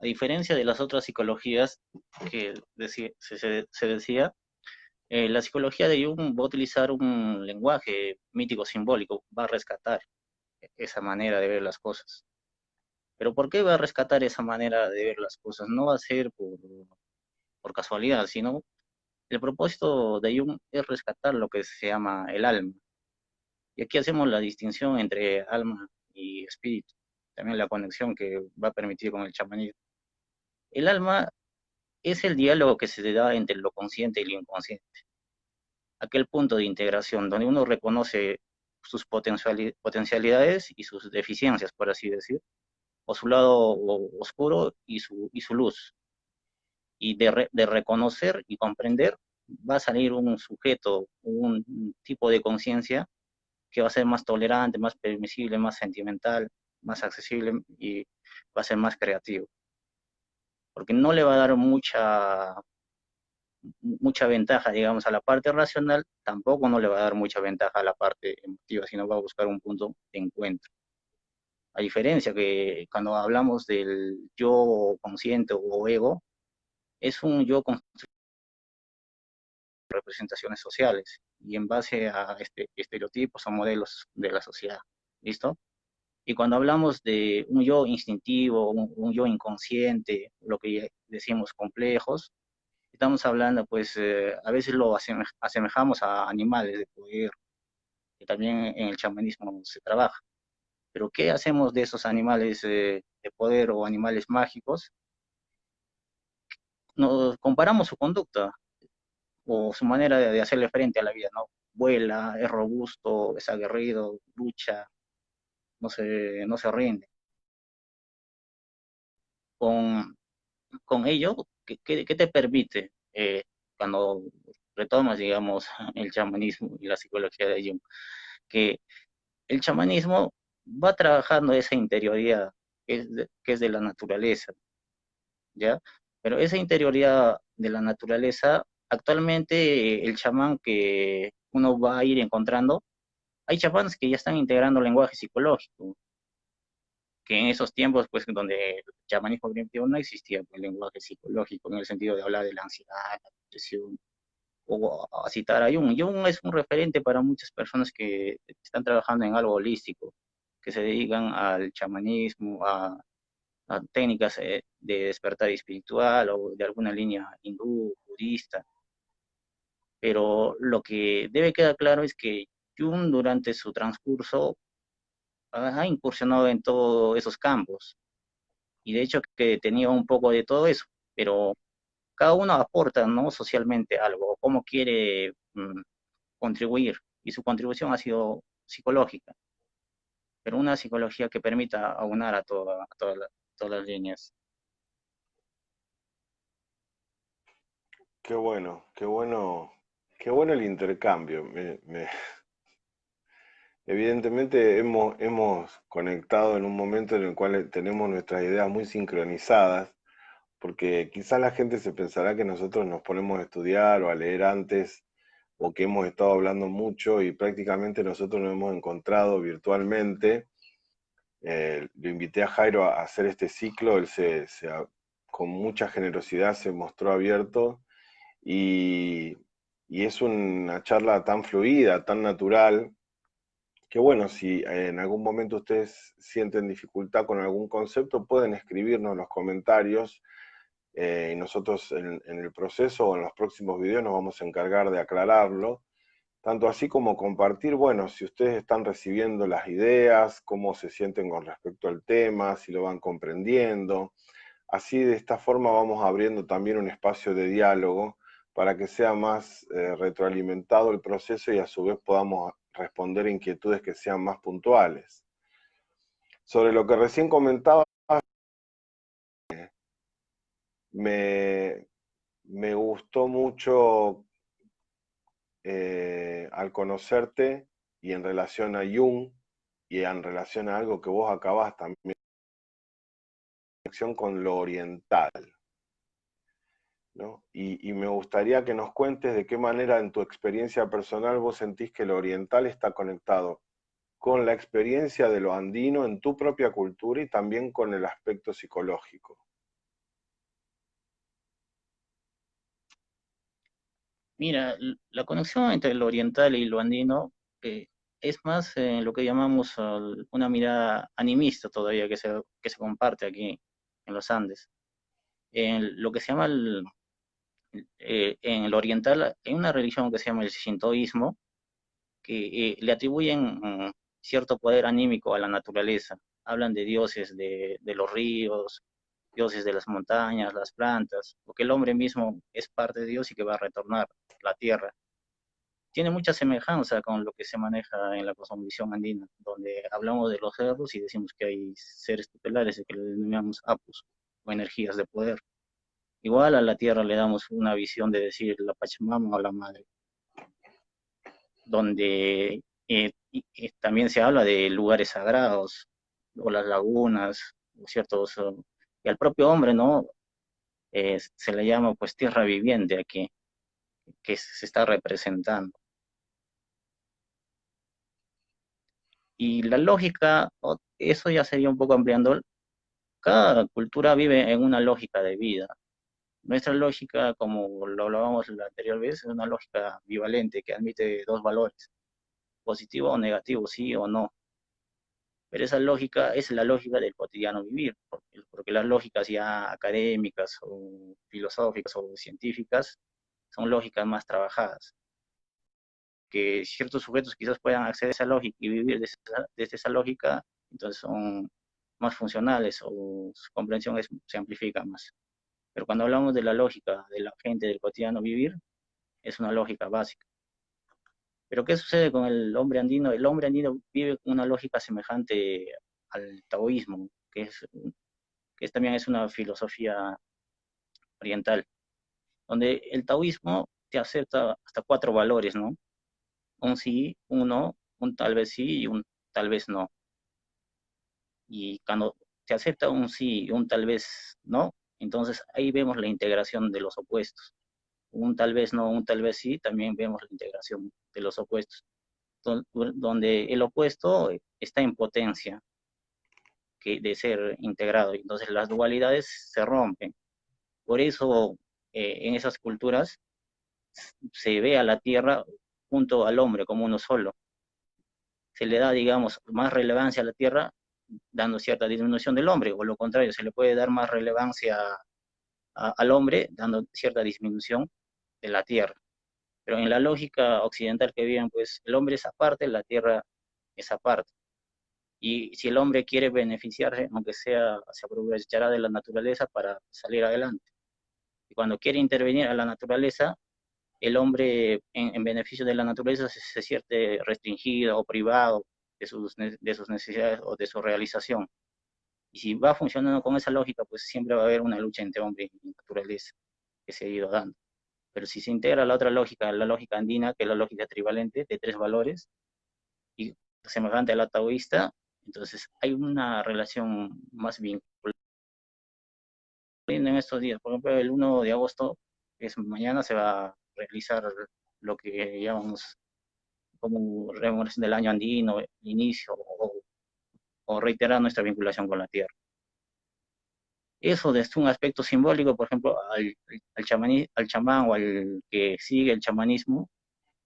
a diferencia de las otras psicologías que se decía, la psicología de Jung va a utilizar un lenguaje mítico simbólico, va a rescatar esa manera de ver las cosas. Pero ¿por qué va a rescatar esa manera de ver las cosas? No va a ser por casualidad, sino el propósito de Jung es rescatar lo que se llama el alma. Y aquí hacemos la distinción entre alma y espíritu, también la conexión que va a permitir con el chamanismo. El alma es el diálogo que se da entre lo consciente y lo inconsciente, aquel punto de integración donde uno reconoce sus potencialidades y sus deficiencias, por así decir, o su lado oscuro y su luz. Y de reconocer y comprender va a salir un sujeto, un tipo de conciencia que va a ser más tolerante, más permisible, más sentimental, más accesible y va a ser más creativo. Porque no le va a dar mucha ventaja, digamos, a la parte racional, tampoco no le va a dar mucha ventaja a la parte emotiva, sino va a buscar un punto de encuentro. A diferencia que cuando hablamos del yo consciente o ego, es un yo con representaciones sociales y en base a estereotipos o modelos de la sociedad. ¿Listo? Y cuando hablamos de un yo instintivo, un yo inconsciente, lo que decimos complejos, estamos hablando, pues, a veces lo asemejamos a animales de poder, que también en el chamanismo se trabaja. Pero ¿qué hacemos de esos animales de poder o animales mágicos? Nos comparamos su conducta o su manera de hacerle frente a la vida, ¿no? Vuela, es robusto, es aguerrido, lucha, no se rinde. Con, con ello, ¿qué te permite cuando retomas, digamos, el chamanismo y la psicología de Jung? Que el chamanismo va trabajando esa interioridad que es de la naturaleza, ¿ya? Pero esa interioridad de la naturaleza, actualmente el chamán que uno va a ir encontrando, hay chamanes que ya están integrando lenguaje psicológico, que en esos tiempos, pues, donde el chamanismo primitivo no existía el lenguaje psicológico, en el sentido de hablar de la ansiedad, la depresión, o a citar a Jung. Jung es un referente para muchas personas que están trabajando en algo holístico, que se dedican al chamanismo, a técnicas de despertar espiritual o de alguna línea hindú, budista. Pero lo que debe quedar claro es que Jung durante su transcurso ha incursionado en todos esos campos y de hecho que tenía un poco de todo eso, pero cada uno aporta, ¿no? Socialmente algo, cómo quiere contribuir y su contribución ha sido psicológica, pero una psicología que permita aunar todas las líneas. Qué bueno, qué bueno, qué bueno el intercambio. Evidentemente hemos conectado en un momento en el cual tenemos nuestras ideas muy sincronizadas, porque quizás la gente se pensará que nosotros nos ponemos a estudiar o a leer antes, o que hemos estado hablando mucho y prácticamente nosotros nos hemos encontrado virtualmente. Lo invité a Jairo a hacer este ciclo, con mucha generosidad se mostró abierto y, y es una charla tan fluida, tan natural, que bueno, si en algún momento ustedes sienten dificultad con algún concepto, pueden escribirnos en los comentarios y nosotros en el proceso o en los próximos videos nos vamos a encargar de aclararlo, tanto así como compartir, bueno, si ustedes están recibiendo las ideas, cómo se sienten con respecto al tema, si lo van comprendiendo. Así de esta forma vamos abriendo también un espacio de diálogo para que sea más retroalimentado el proceso y a su vez podamos responder inquietudes que sean más puntuales. Sobre lo que recién comentaba, me, me gustó mucho al conocerte y en relación a Jung y en relación a algo que vos acabas también, conexión con lo oriental. ¿no? Y me gustaría que nos cuentes de qué manera en tu experiencia personal vos sentís que lo oriental está conectado con la experiencia de lo andino en tu propia cultura y también con el aspecto psicológico. Mira, la conexión entre lo oriental y lo andino eh, es más lo que llamamos una mirada animista todavía que se comparte aquí en los Andes. En lo que se llama en el oriental, hay una religión que se llama el shintoísmo, que le atribuyen cierto poder anímico a la naturaleza. Hablan de dioses de los ríos, dioses de las montañas, las plantas, porque el hombre mismo es parte de Dios y que va a retornar a la tierra. Tiene mucha semejanza con lo que se maneja en la cosmovisión andina, donde hablamos de los cerros y decimos que hay seres tutelares que le denominamos apus o energías de poder. Igual a la tierra le damos una visión de decir la Pachamama o la madre, donde también se habla de lugares sagrados o las lagunas, o ciertos, y al propio hombre, ¿no? Se le llama pues tierra viviente aquí, que se está representando. Y la lógica, eso ya sería un poco ampliando, cada cultura vive en una lógica de vida. Nuestra lógica, como lo hablábamos la anterior vez, es una lógica bivalente que admite dos valores, positivo o negativo, sí o no. Pero esa lógica es la lógica del cotidiano vivir, porque las lógicas ya académicas o filosóficas o científicas son lógicas más trabajadas, que ciertos sujetos quizás puedan acceder a esa lógica y vivir desde esa lógica, entonces son más funcionales o su comprensión se amplifica más. Pero cuando hablamos de la lógica de la gente del cotidiano vivir, es una lógica básica. Pero ¿qué sucede con el hombre andino? El hombre andino vive una lógica semejante al taoísmo, también es una filosofía oriental, donde el taoísmo te acepta hasta cuatro valores, ¿no? Un sí, un no, un tal vez sí y un tal vez no. Y cuando te acepta un sí y un tal vez no, entonces ahí vemos la integración de los opuestos. Un tal vez no, un tal vez sí, también vemos la integración de los opuestos, donde el opuesto está en potencia de ser integrado, entonces las dualidades se rompen. Por eso en esas culturas se ve a la tierra junto al hombre como uno solo. Se le da, digamos, más relevancia a la tierra dando cierta disminución del hombre, o lo contrario, se le puede dar más relevancia al hombre dando cierta disminución de la tierra. Pero en la lógica occidental que viven, pues el hombre es aparte, la tierra es aparte. Y si el hombre quiere beneficiarse, aunque sea, se aprovechará de la naturaleza para salir adelante. Y cuando quiere intervenir a la naturaleza, el hombre en beneficio de la naturaleza se siente restringido o privado de sus necesidades o de su realización. Y si va funcionando con esa lógica, pues siempre va a haber una lucha entre hombre y naturaleza que se ha ido dando. Pero si se integra la otra lógica, la lógica andina, que es la lógica trivalente de tres valores, y semejante a la taoísta, entonces hay una relación más vinculada. En estos días, por ejemplo, el 1 de agosto, que es mañana, se va a realizar lo que llamamos como rememoración del año andino, inicio o reiterar nuestra vinculación con la tierra. Eso desde un aspecto simbólico, por ejemplo, al chamán o al que sigue el chamanismo,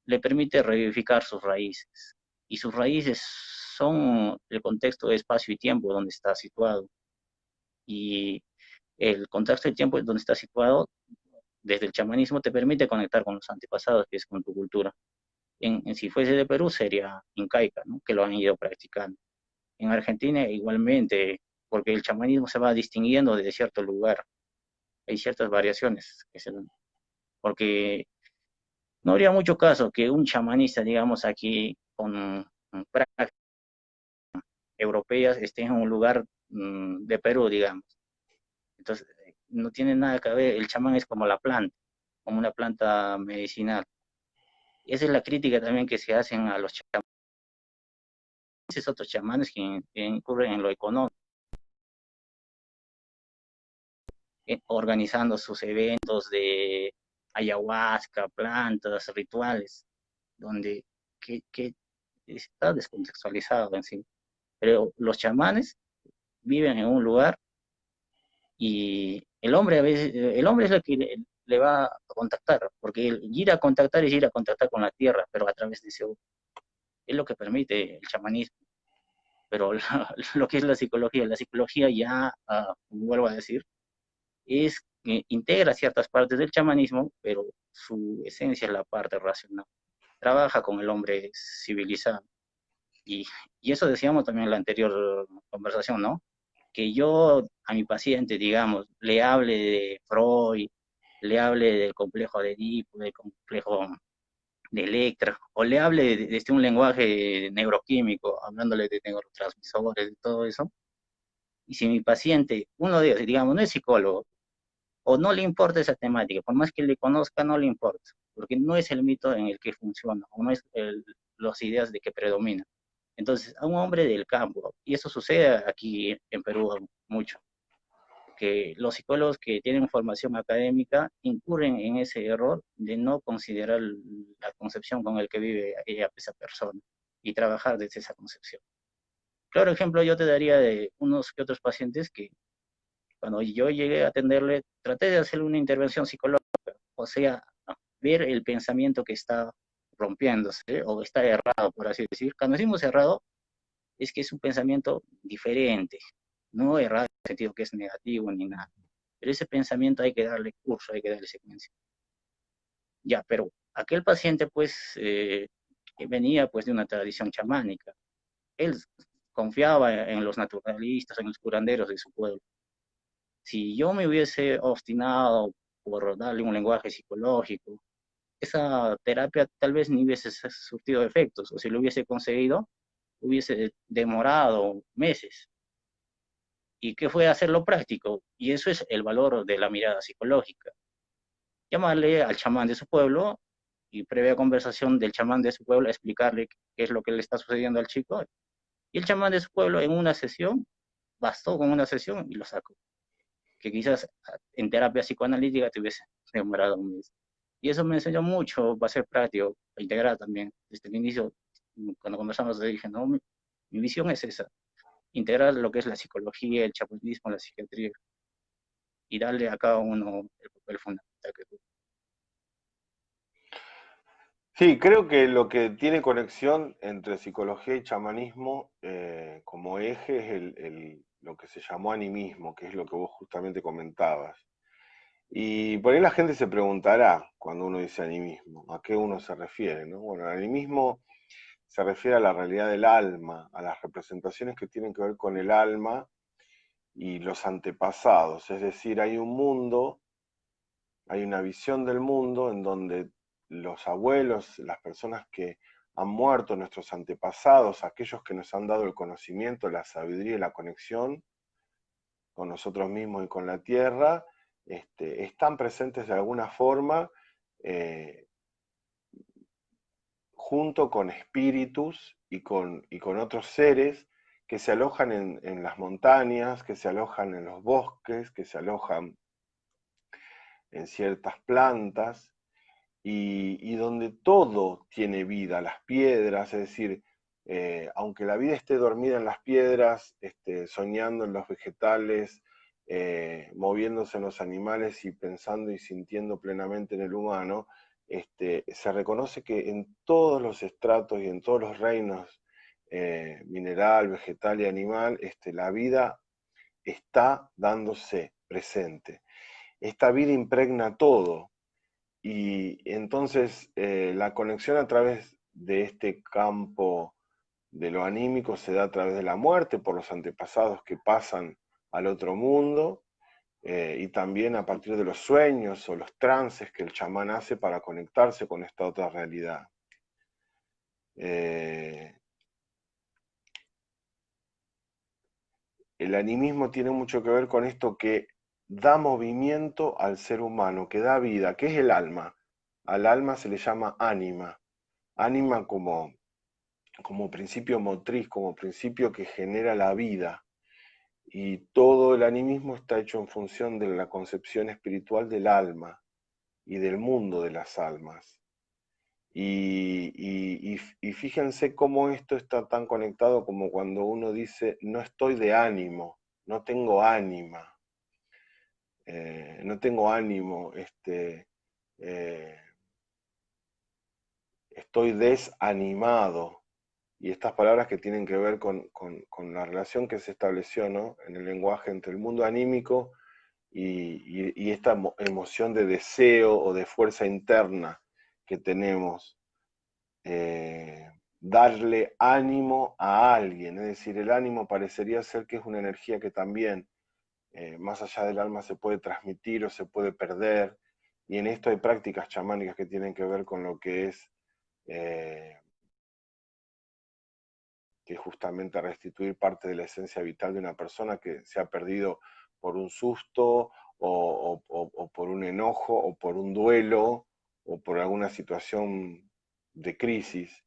le permite revivificar sus raíces. Y sus raíces son el contexto de espacio y tiempo donde está situado. Y el contexto de tiempo donde está situado, desde el chamanismo, te permite conectar con los antepasados, que es con tu cultura. Si fuese de Perú, sería incaica, ¿no? Que lo han ido practicando. En Argentina, igualmente, porque el chamanismo se va distinguiendo desde cierto lugar. Hay ciertas variaciones que se dan. Porque no habría mucho caso que un chamanista, digamos, aquí con prácticas europeas esté en un lugar de Perú, digamos. Entonces, no tiene nada que ver, el chamán es como la planta, como una planta medicinal. Y esa es la crítica también que se hacen a los chamanes, otros chamanes que incurren en lo económico. organizando sus eventos de ayahuasca, plantas, rituales, donde que está descontextualizado en sí. Pero los chamanes viven en un lugar y el hombre a veces, el hombre es el que le va a contactar, porque el ir a contactar es ir a contactar con la tierra, pero a través de ese es lo que permite el chamanismo. Pero lo que es la psicología ya, vuelvo a decir, es que integra ciertas partes del chamanismo, pero su esencia es la parte racional. Trabaja con el hombre civilizado. Y, y eso decíamos también en la anterior conversación, ¿no? Que yo a mi paciente, digamos, le hable de Freud, le hable del complejo de Edipo, del complejo de Electra, o le hable desde un lenguaje neuroquímico, hablándole de neurotransmisores, de todo eso. Y si mi paciente, uno de ellos, digamos, no es psicólogo, o no le importa esa temática, por más que le conozca, no le importa, porque no es el mito en el que funciona, o no es las ideas de que predominan. Entonces, a un hombre del campo, y eso sucede aquí en Perú mucho, que los psicólogos que tienen formación académica incurren en ese error de no considerar la concepción con el que vive esa persona y trabajar desde esa concepción. Claro ejemplo yo te daría de unos que otros pacientes que cuando yo llegué a atenderle, traté de hacerle una intervención psicológica, o sea, ver el pensamiento que está rompiéndose o está errado, por así decir. Cuando decimos errado, es que es un pensamiento diferente, no errado en el sentido que es negativo ni nada. Pero ese pensamiento hay que darle curso, hay que darle secuencia. Ya, pero aquel paciente, pues, que venía pues de una tradición chamánica, él confiaba en los naturalistas, en los curanderos de su pueblo. Si yo me hubiese obstinado por darle un lenguaje psicológico, esa terapia tal vez ni hubiese surtido efectos, o si lo hubiese conseguido, hubiese demorado meses. ¿Y qué fue hacerlo práctico? Y eso es el valor de la mirada psicológica. Llamarle al chamán de su pueblo y previa conversación del chamán de su pueblo, explicarle qué es lo que le está sucediendo al chico. Y el chamán de su pueblo en una sesión, bastó con una sesión y lo sacó. Que quizás en terapia psicoanalítica te hubiese demorado un mes. Y eso me enseñó mucho, va a ser práctico, a integrar también. Desde el inicio, cuando conversamos, le dije, no, mi visión es esa, integrar lo que es la psicología, el chamanismo, la psiquiatría, y darle a cada uno el papel fundamental que tuvo. Sí, creo que lo que tiene conexión entre psicología y chamanismo como eje es lo que se llamó animismo, que es lo que vos justamente comentabas. Y por ahí la gente se preguntará cuando uno dice animismo, ¿a qué uno se refiere, no? Bueno, el animismo se refiere a la realidad del alma, a las representaciones que tienen que ver con el alma y los antepasados. Es decir, hay un mundo, hay una visión del mundo en donde los abuelos, las personas que han muerto, nuestros antepasados, aquellos que nos han dado el conocimiento, la sabiduría y la conexión con nosotros mismos y con la tierra, están presentes de alguna forma eh, junto con espíritus y con otros seres que se alojan en las montañas, que se alojan en los bosques, que se alojan en ciertas plantas, y donde todo tiene vida, las piedras, es decir, aunque la vida esté dormida en las piedras, soñando en los vegetales, moviéndose en los animales y pensando y sintiendo plenamente en el humano, se reconoce que en todos los estratos y en todos los reinos, mineral, vegetal y animal, la vida está dándose presente. Esta vida impregna todo, y entonces la conexión a través de este campo de lo anímico se da a través de la muerte, por los antepasados que pasan al otro mundo, y también a partir de los sueños o los trances que el chamán hace para conectarse con esta otra realidad. Eh, el animismo tiene mucho que ver con esto que da movimiento al ser humano, que da vida, que es el alma. Al alma se le llama ánima. Ánima como principio motriz, como principio que genera la vida. y todo el animismo está hecho en función de la concepción espiritual del alma y del mundo de las almas. Y fíjense cómo esto está tan conectado como cuando uno dice, no estoy de ánimo, no tengo ánima, no tengo ánimo, eh, estoy desanimado. Y estas palabras que tienen que ver con la relación que se estableció, ¿no?, en el lenguaje entre el mundo anímico y esta emoción de deseo o de fuerza interna que tenemos, darle ánimo a alguien, es decir, el ánimo parecería ser que es una energía que también, más allá del alma, se puede transmitir o se puede perder, y en esto hay prácticas chamánicas que tienen que ver con lo que es, eh, que justamente restituir parte de la esencia vital de una persona que se ha perdido por un susto o por un enojo o por un duelo o por alguna situación de crisis.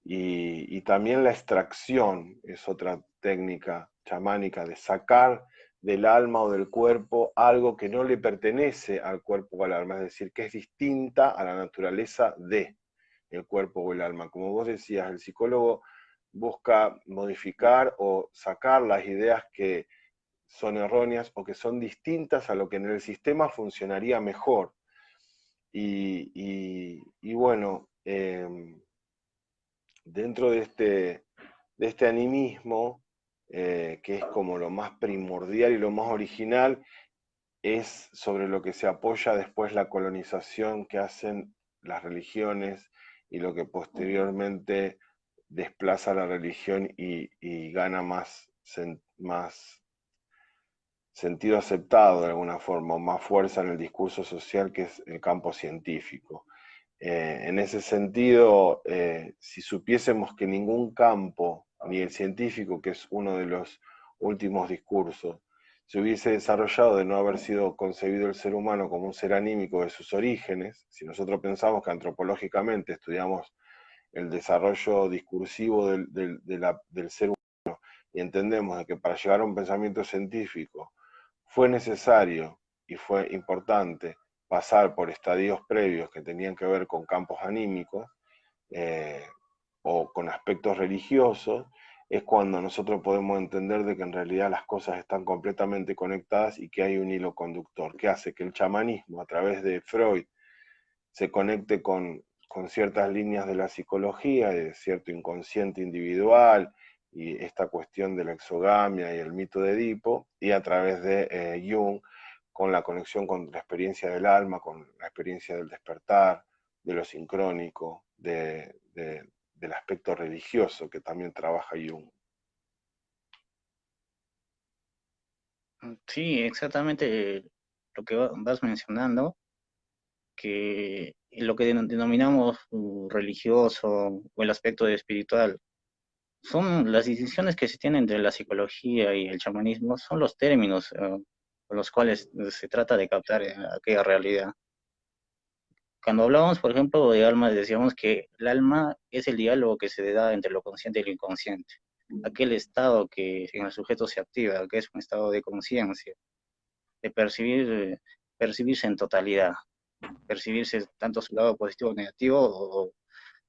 Y también la extracción es otra técnica chamánica de sacar del alma o del cuerpo algo que no le pertenece al cuerpo o al alma, es decir, que es distinta a la naturaleza de el cuerpo o el alma. Como vos decías, el psicólogo busca modificar o sacar las ideas que son erróneas o que son distintas a lo que en el sistema funcionaría mejor. Y bueno, dentro de este animismo, que es como lo más primordial y lo más original, es sobre lo que se apoya después la colonización que hacen las religiones y lo que posteriormente desplaza la religión y gana más sentido aceptado de alguna forma, o más fuerza en el discurso social, que es el campo científico. En ese sentido, si supiésemos que ningún campo, ni el científico, que es uno de los últimos discursos, se hubiese desarrollado de no haber sido concebido el ser humano como un ser anímico de sus orígenes, si nosotros pensamos que antropológicamente estudiamos el desarrollo discursivo del ser humano y entendemos de que para llegar a un pensamiento científico fue necesario y fue importante pasar por estadios previos que tenían que ver con campos anímicos, eh, o con aspectos religiosos, es cuando nosotros podemos entender de que en realidad las cosas están completamente conectadas y que hay un hilo conductor, que hace que el chamanismo a través de Freud se conecte con ciertas líneas de la psicología, de cierto inconsciente individual, y esta cuestión de la exogamia y el mito de Edipo, y a través de Jung, con la conexión con la experiencia del alma, con la experiencia del despertar, de lo sincrónico, del aspecto religioso que también trabaja Jung. Sí, exactamente lo que vas mencionando, que lo que denominamos religioso o el aspecto de espiritual, son las distinciones que se tienen entre la psicología y el chamanismo, son los términos con los cuales se trata de captar aquella realidad. Cuando hablábamos, por ejemplo, de alma, decíamos que el alma es el diálogo que se da entre lo consciente y lo inconsciente, aquel estado que en el sujeto se activa, que es un estado de conciencia, de percibirse en totalidad, percibirse tanto su lado positivo o negativo, o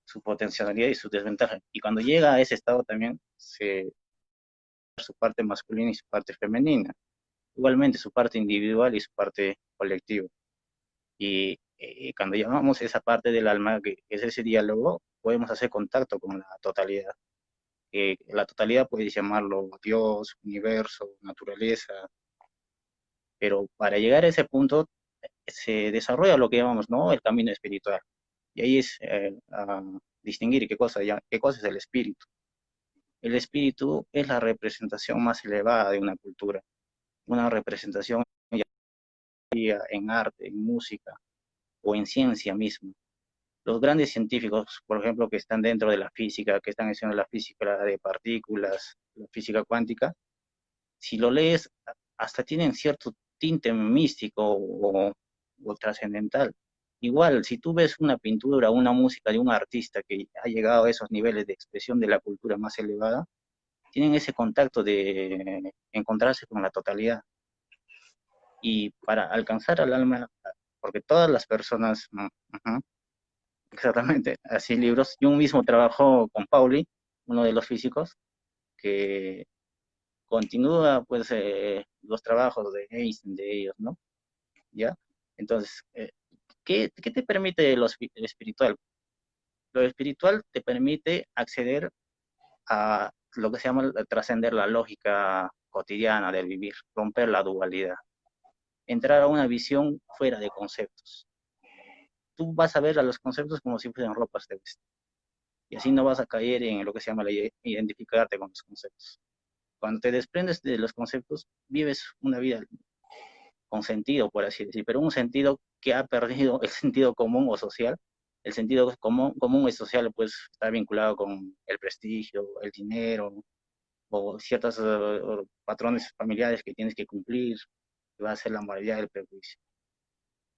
su potencialidad y su desventaja. Y cuando llega a ese estado también se su parte masculina y su parte femenina, igualmente su parte individual y su parte colectiva. Y cuando llamamos esa parte del alma, que es ese diálogo, podemos hacer contacto con la totalidad. La totalidad puede llamarlo Dios, universo, naturaleza, pero para llegar a ese punto se desarrolla lo que llamamos, ¿no?, el camino espiritual. Y ahí es a distinguir qué cosa es el espíritu. El espíritu es la representación más elevada de una cultura, una representación ya en arte, en música o en ciencia misma. Los grandes científicos, por ejemplo, que están dentro de la física, que están estudiando la física de partículas, la física cuántica, si lo lees, hasta tienen cierto tinte místico o trascendental. Igual, si tú ves una pintura, una música de un artista que ha llegado a esos niveles de expresión de la cultura más elevada, tienen ese contacto de encontrarse con la totalidad. Y para alcanzar al alma, porque todas las personas, ujú, exactamente, así libros, yo mismo trabajo con Pauli, uno de los físicos, que continúa pues los trabajos de Einstein, de ellos, ¿no? ¿Ya? Entonces, ¿qué te permite lo espiritual? Lo espiritual te permite acceder a lo que se llama trascender la lógica cotidiana del vivir, romper la dualidad, entrar a una visión fuera de conceptos. Tú vas a ver a los conceptos como si fueran ropas de vestir, y así no vas a caer en lo que se llama identificarte con los conceptos. Cuando te desprendes de los conceptos, vives una vida con sentido, por así decir, pero un sentido que ha perdido el sentido común o social. El sentido común y social pues está vinculado con el prestigio, el dinero o ciertos patrones familiares que tienes que cumplir, que va a ser la moralidad del prejuicio.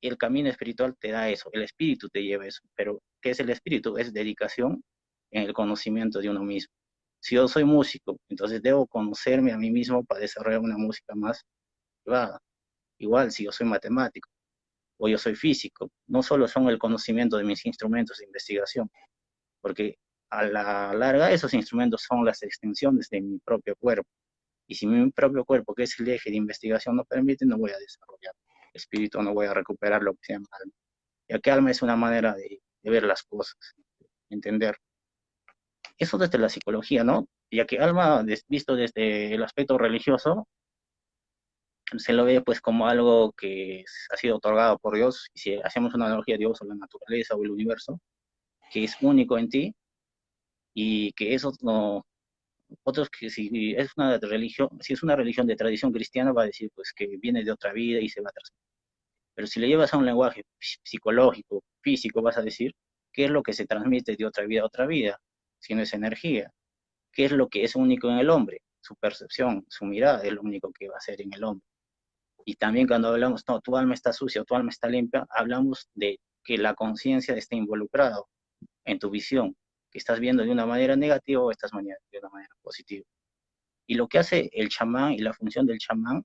Y el camino espiritual te da eso, el espíritu te lleva eso, pero ¿qué es el espíritu? Es dedicación en el conocimiento de uno mismo. Si yo soy músico, entonces debo conocerme a mí mismo para desarrollar una música más privada. Igual, si yo soy matemático o yo soy físico, no solo son el conocimiento de mis instrumentos de investigación, porque a la larga esos instrumentos son las extensiones de mi propio cuerpo. Y si mi propio cuerpo, que es el eje de investigación, no permite, no voy a desarrollar espíritu, no voy a recuperar lo que se llama alma. Ya que alma es una manera de ver las cosas, entender. Eso desde la psicología, ¿no? Ya que alma, visto desde el aspecto religioso, se lo ve pues como algo que ha sido otorgado por Dios, y si hacemos una analogía de Dios o la naturaleza o el universo, que es único en ti, y que eso no, otros que si es una religión, si es una religión de tradición cristiana, va a decir pues que viene de otra vida y se va a trascender. Pero si le llevas a un lenguaje psicológico, físico, vas a decir, ¿qué es lo que se transmite de otra vida a otra vida? Si no es energía. ¿Qué es lo que es único en el hombre? Su percepción, su mirada es lo único que va a ser en el hombre. Y también cuando hablamos, no, tu alma está sucia, tu alma está limpia, hablamos de que la conciencia está involucrada en tu visión, que estás viendo de una manera negativa o estás viendo de una manera positiva. Y lo que hace el chamán y la función del chamán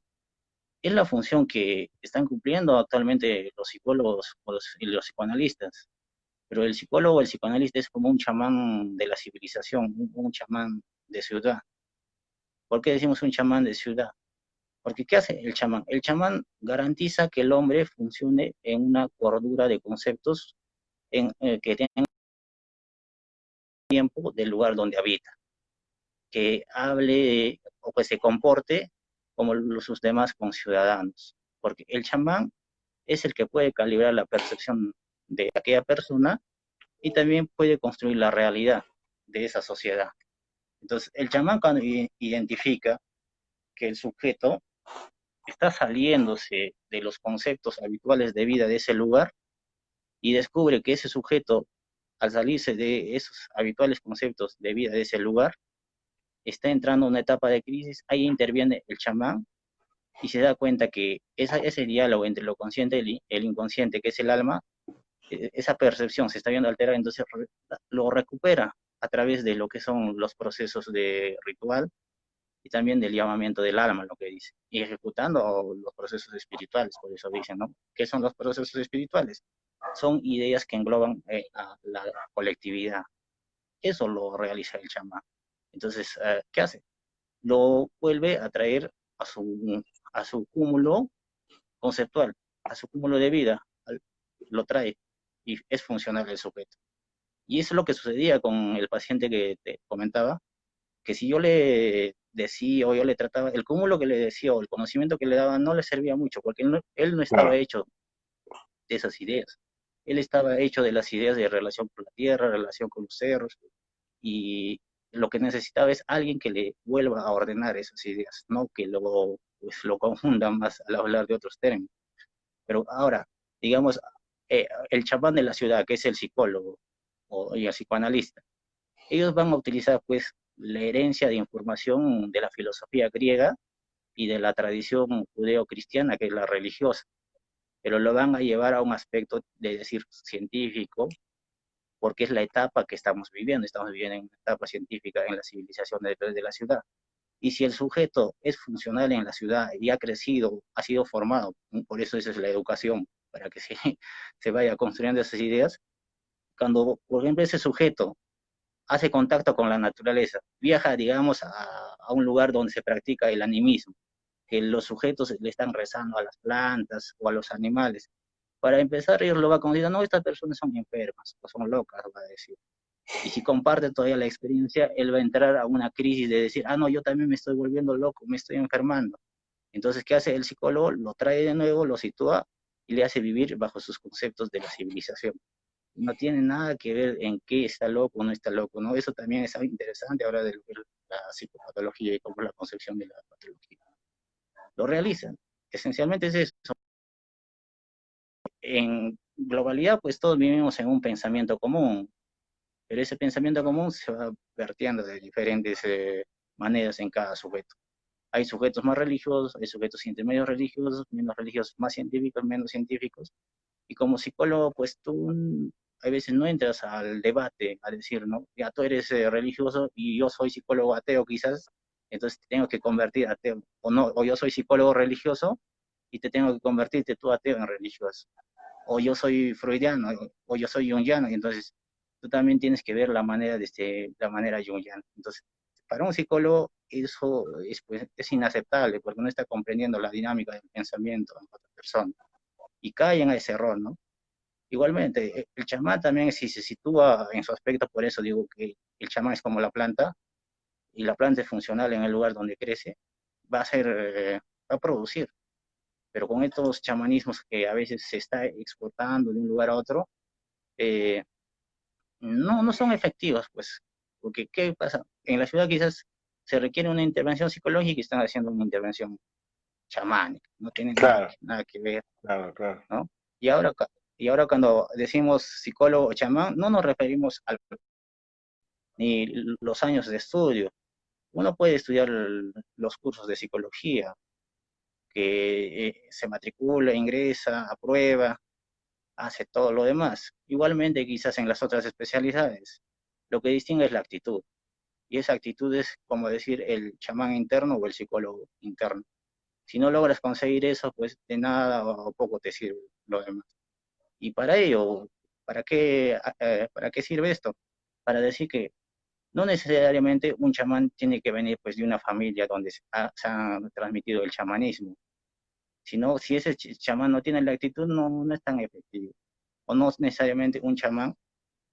es la función que están cumpliendo actualmente los psicólogos y los psicoanalistas. Pero el psicólogo, el psicoanalista es como un chamán de la civilización, un chamán de ciudad. ¿Por qué decimos un chamán de ciudad? Porque ¿qué hace el chamán? El chamán garantiza que el hombre funcione en una cordura de conceptos que tenga tiempo del lugar donde habita, que hable o que se comporte como sus demás conciudadanos. Porque el chamán es el que puede calibrar la percepción de aquella persona y también puede construir la realidad de esa sociedad. Entonces, el chamán cuando identifica que el sujeto está saliéndose de los conceptos habituales de vida de ese lugar y descubre que ese sujeto, al salirse de esos habituales conceptos de vida de ese lugar, está entrando en una etapa de crisis, ahí interviene el chamán y se da cuenta que ese diálogo entre lo consciente y el inconsciente, que es el alma, esa percepción se está viendo alterada, entonces lo recupera a través de lo que son los procesos de ritual y también del llamamiento del alma, lo que dice, y ejecutando los procesos espirituales, por eso dicen, ¿no? ¿Qué son los procesos espirituales? Son ideas que engloban a la colectividad. Eso lo realiza el chamán. Entonces, ¿qué hace? Lo vuelve a traer a su cúmulo conceptual, a su cúmulo de vida, lo trae y es funcional el sujeto. Y eso es lo que sucedía con el paciente que te comentaba, que si yo le decía o yo le trataba, el cúmulo que le decía o el conocimiento que le daba no le servía mucho, porque él no estaba Claro, hecho de esas ideas. Él estaba hecho de las ideas de relación con la tierra, relación con los cerros, y lo que necesitaba es alguien que le vuelva a ordenar esas ideas, no que luego pues, lo confundan más al hablar de otros términos. Pero ahora, digamos, el chamán de la ciudad, que es el psicólogo y el psicoanalista, ellos van a utilizar pues la herencia de información de la filosofía griega y de la tradición judeo-cristiana, que es la religiosa, pero lo van a llevar a un aspecto de decir científico porque es la etapa que estamos viviendo en una etapa científica en la civilización de la ciudad. Y si el sujeto es funcional en la ciudad y ha crecido, ha sido formado, por eso esa es la educación, para que se, se vaya construyendo esas ideas, cuando, por ejemplo, ese sujeto hace contacto con la naturaleza, viaja, digamos, a un lugar donde se practica el animismo, que los sujetos le están rezando a las plantas o a los animales. Para empezar, ellos lo van a considerar, no, estas personas son enfermas o son locas, va a decir. Y si comparte todavía la experiencia, él va a entrar a una crisis de decir, ah, no, yo también me estoy volviendo loco, me estoy enfermando. Entonces, ¿qué hace el psicólogo? Lo trae de nuevo, lo sitúa y le hace vivir bajo sus conceptos de la civilización. No tiene nada que ver en qué está loco o no está loco, ¿no? Eso también es algo interesante ahora de lo que es la psicopatología y cómo es la concepción de la patología. Lo realizan. Esencialmente es eso. En globalidad, pues todos vivimos en un pensamiento común, pero ese pensamiento común se va vertiendo de diferentes maneras en cada sujeto. Hay sujetos más religiosos, hay sujetos intermedios religiosos, menos religiosos, más científicos, menos científicos. Y como psicólogo, pues tú a veces no entras al debate a decir, ¿no? Ya tú eres religioso y yo soy psicólogo ateo quizás, entonces te tengo que convertir ateo. O no, o yo soy psicólogo religioso y te tengo que convertirte tú ateo en religioso. O yo soy freudiano, o yo soy jungiano, y entonces tú también tienes que ver la manera de la manera jungiana. Entonces, para un psicólogo eso es, pues, es inaceptable porque no está comprendiendo la dinámica del pensamiento de otra persona y cae en ese error, ¿no? Igualmente, el chamán también, si se sitúa en su aspecto, por eso digo que el chamán es como la planta, y la planta es funcional en el lugar donde crece, va a ser, va a producir. Pero con estos chamanismos que a veces se está exportando de un lugar a otro, eh, no son efectivos, pues, porque ¿qué pasa? En la ciudad quizás se requiere una intervención psicológica y están haciendo una intervención chamánica, no tiene Claro, nada que ver, claro, claro. ¿no? Y ahora, y ahora cuando decimos psicólogo o chamán, no nos referimos a ni los años de estudio. Uno puede estudiar los cursos de psicología, que se matricula, ingresa, aprueba, hace todo lo demás. Igualmente quizás en las otras especialidades. Lo que distingue es la actitud. Y esa actitud es como decir el chamán interno o el psicólogo interno. Si no logras conseguir eso, pues de nada o poco te sirve lo demás. Y para ello, para qué sirve esto? Para decir que no necesariamente un chamán tiene que venir pues de una familia donde se ha transmitido el chamanismo, sino si ese chamán no tiene la actitud, no es tan efectivo. O no necesariamente un chamán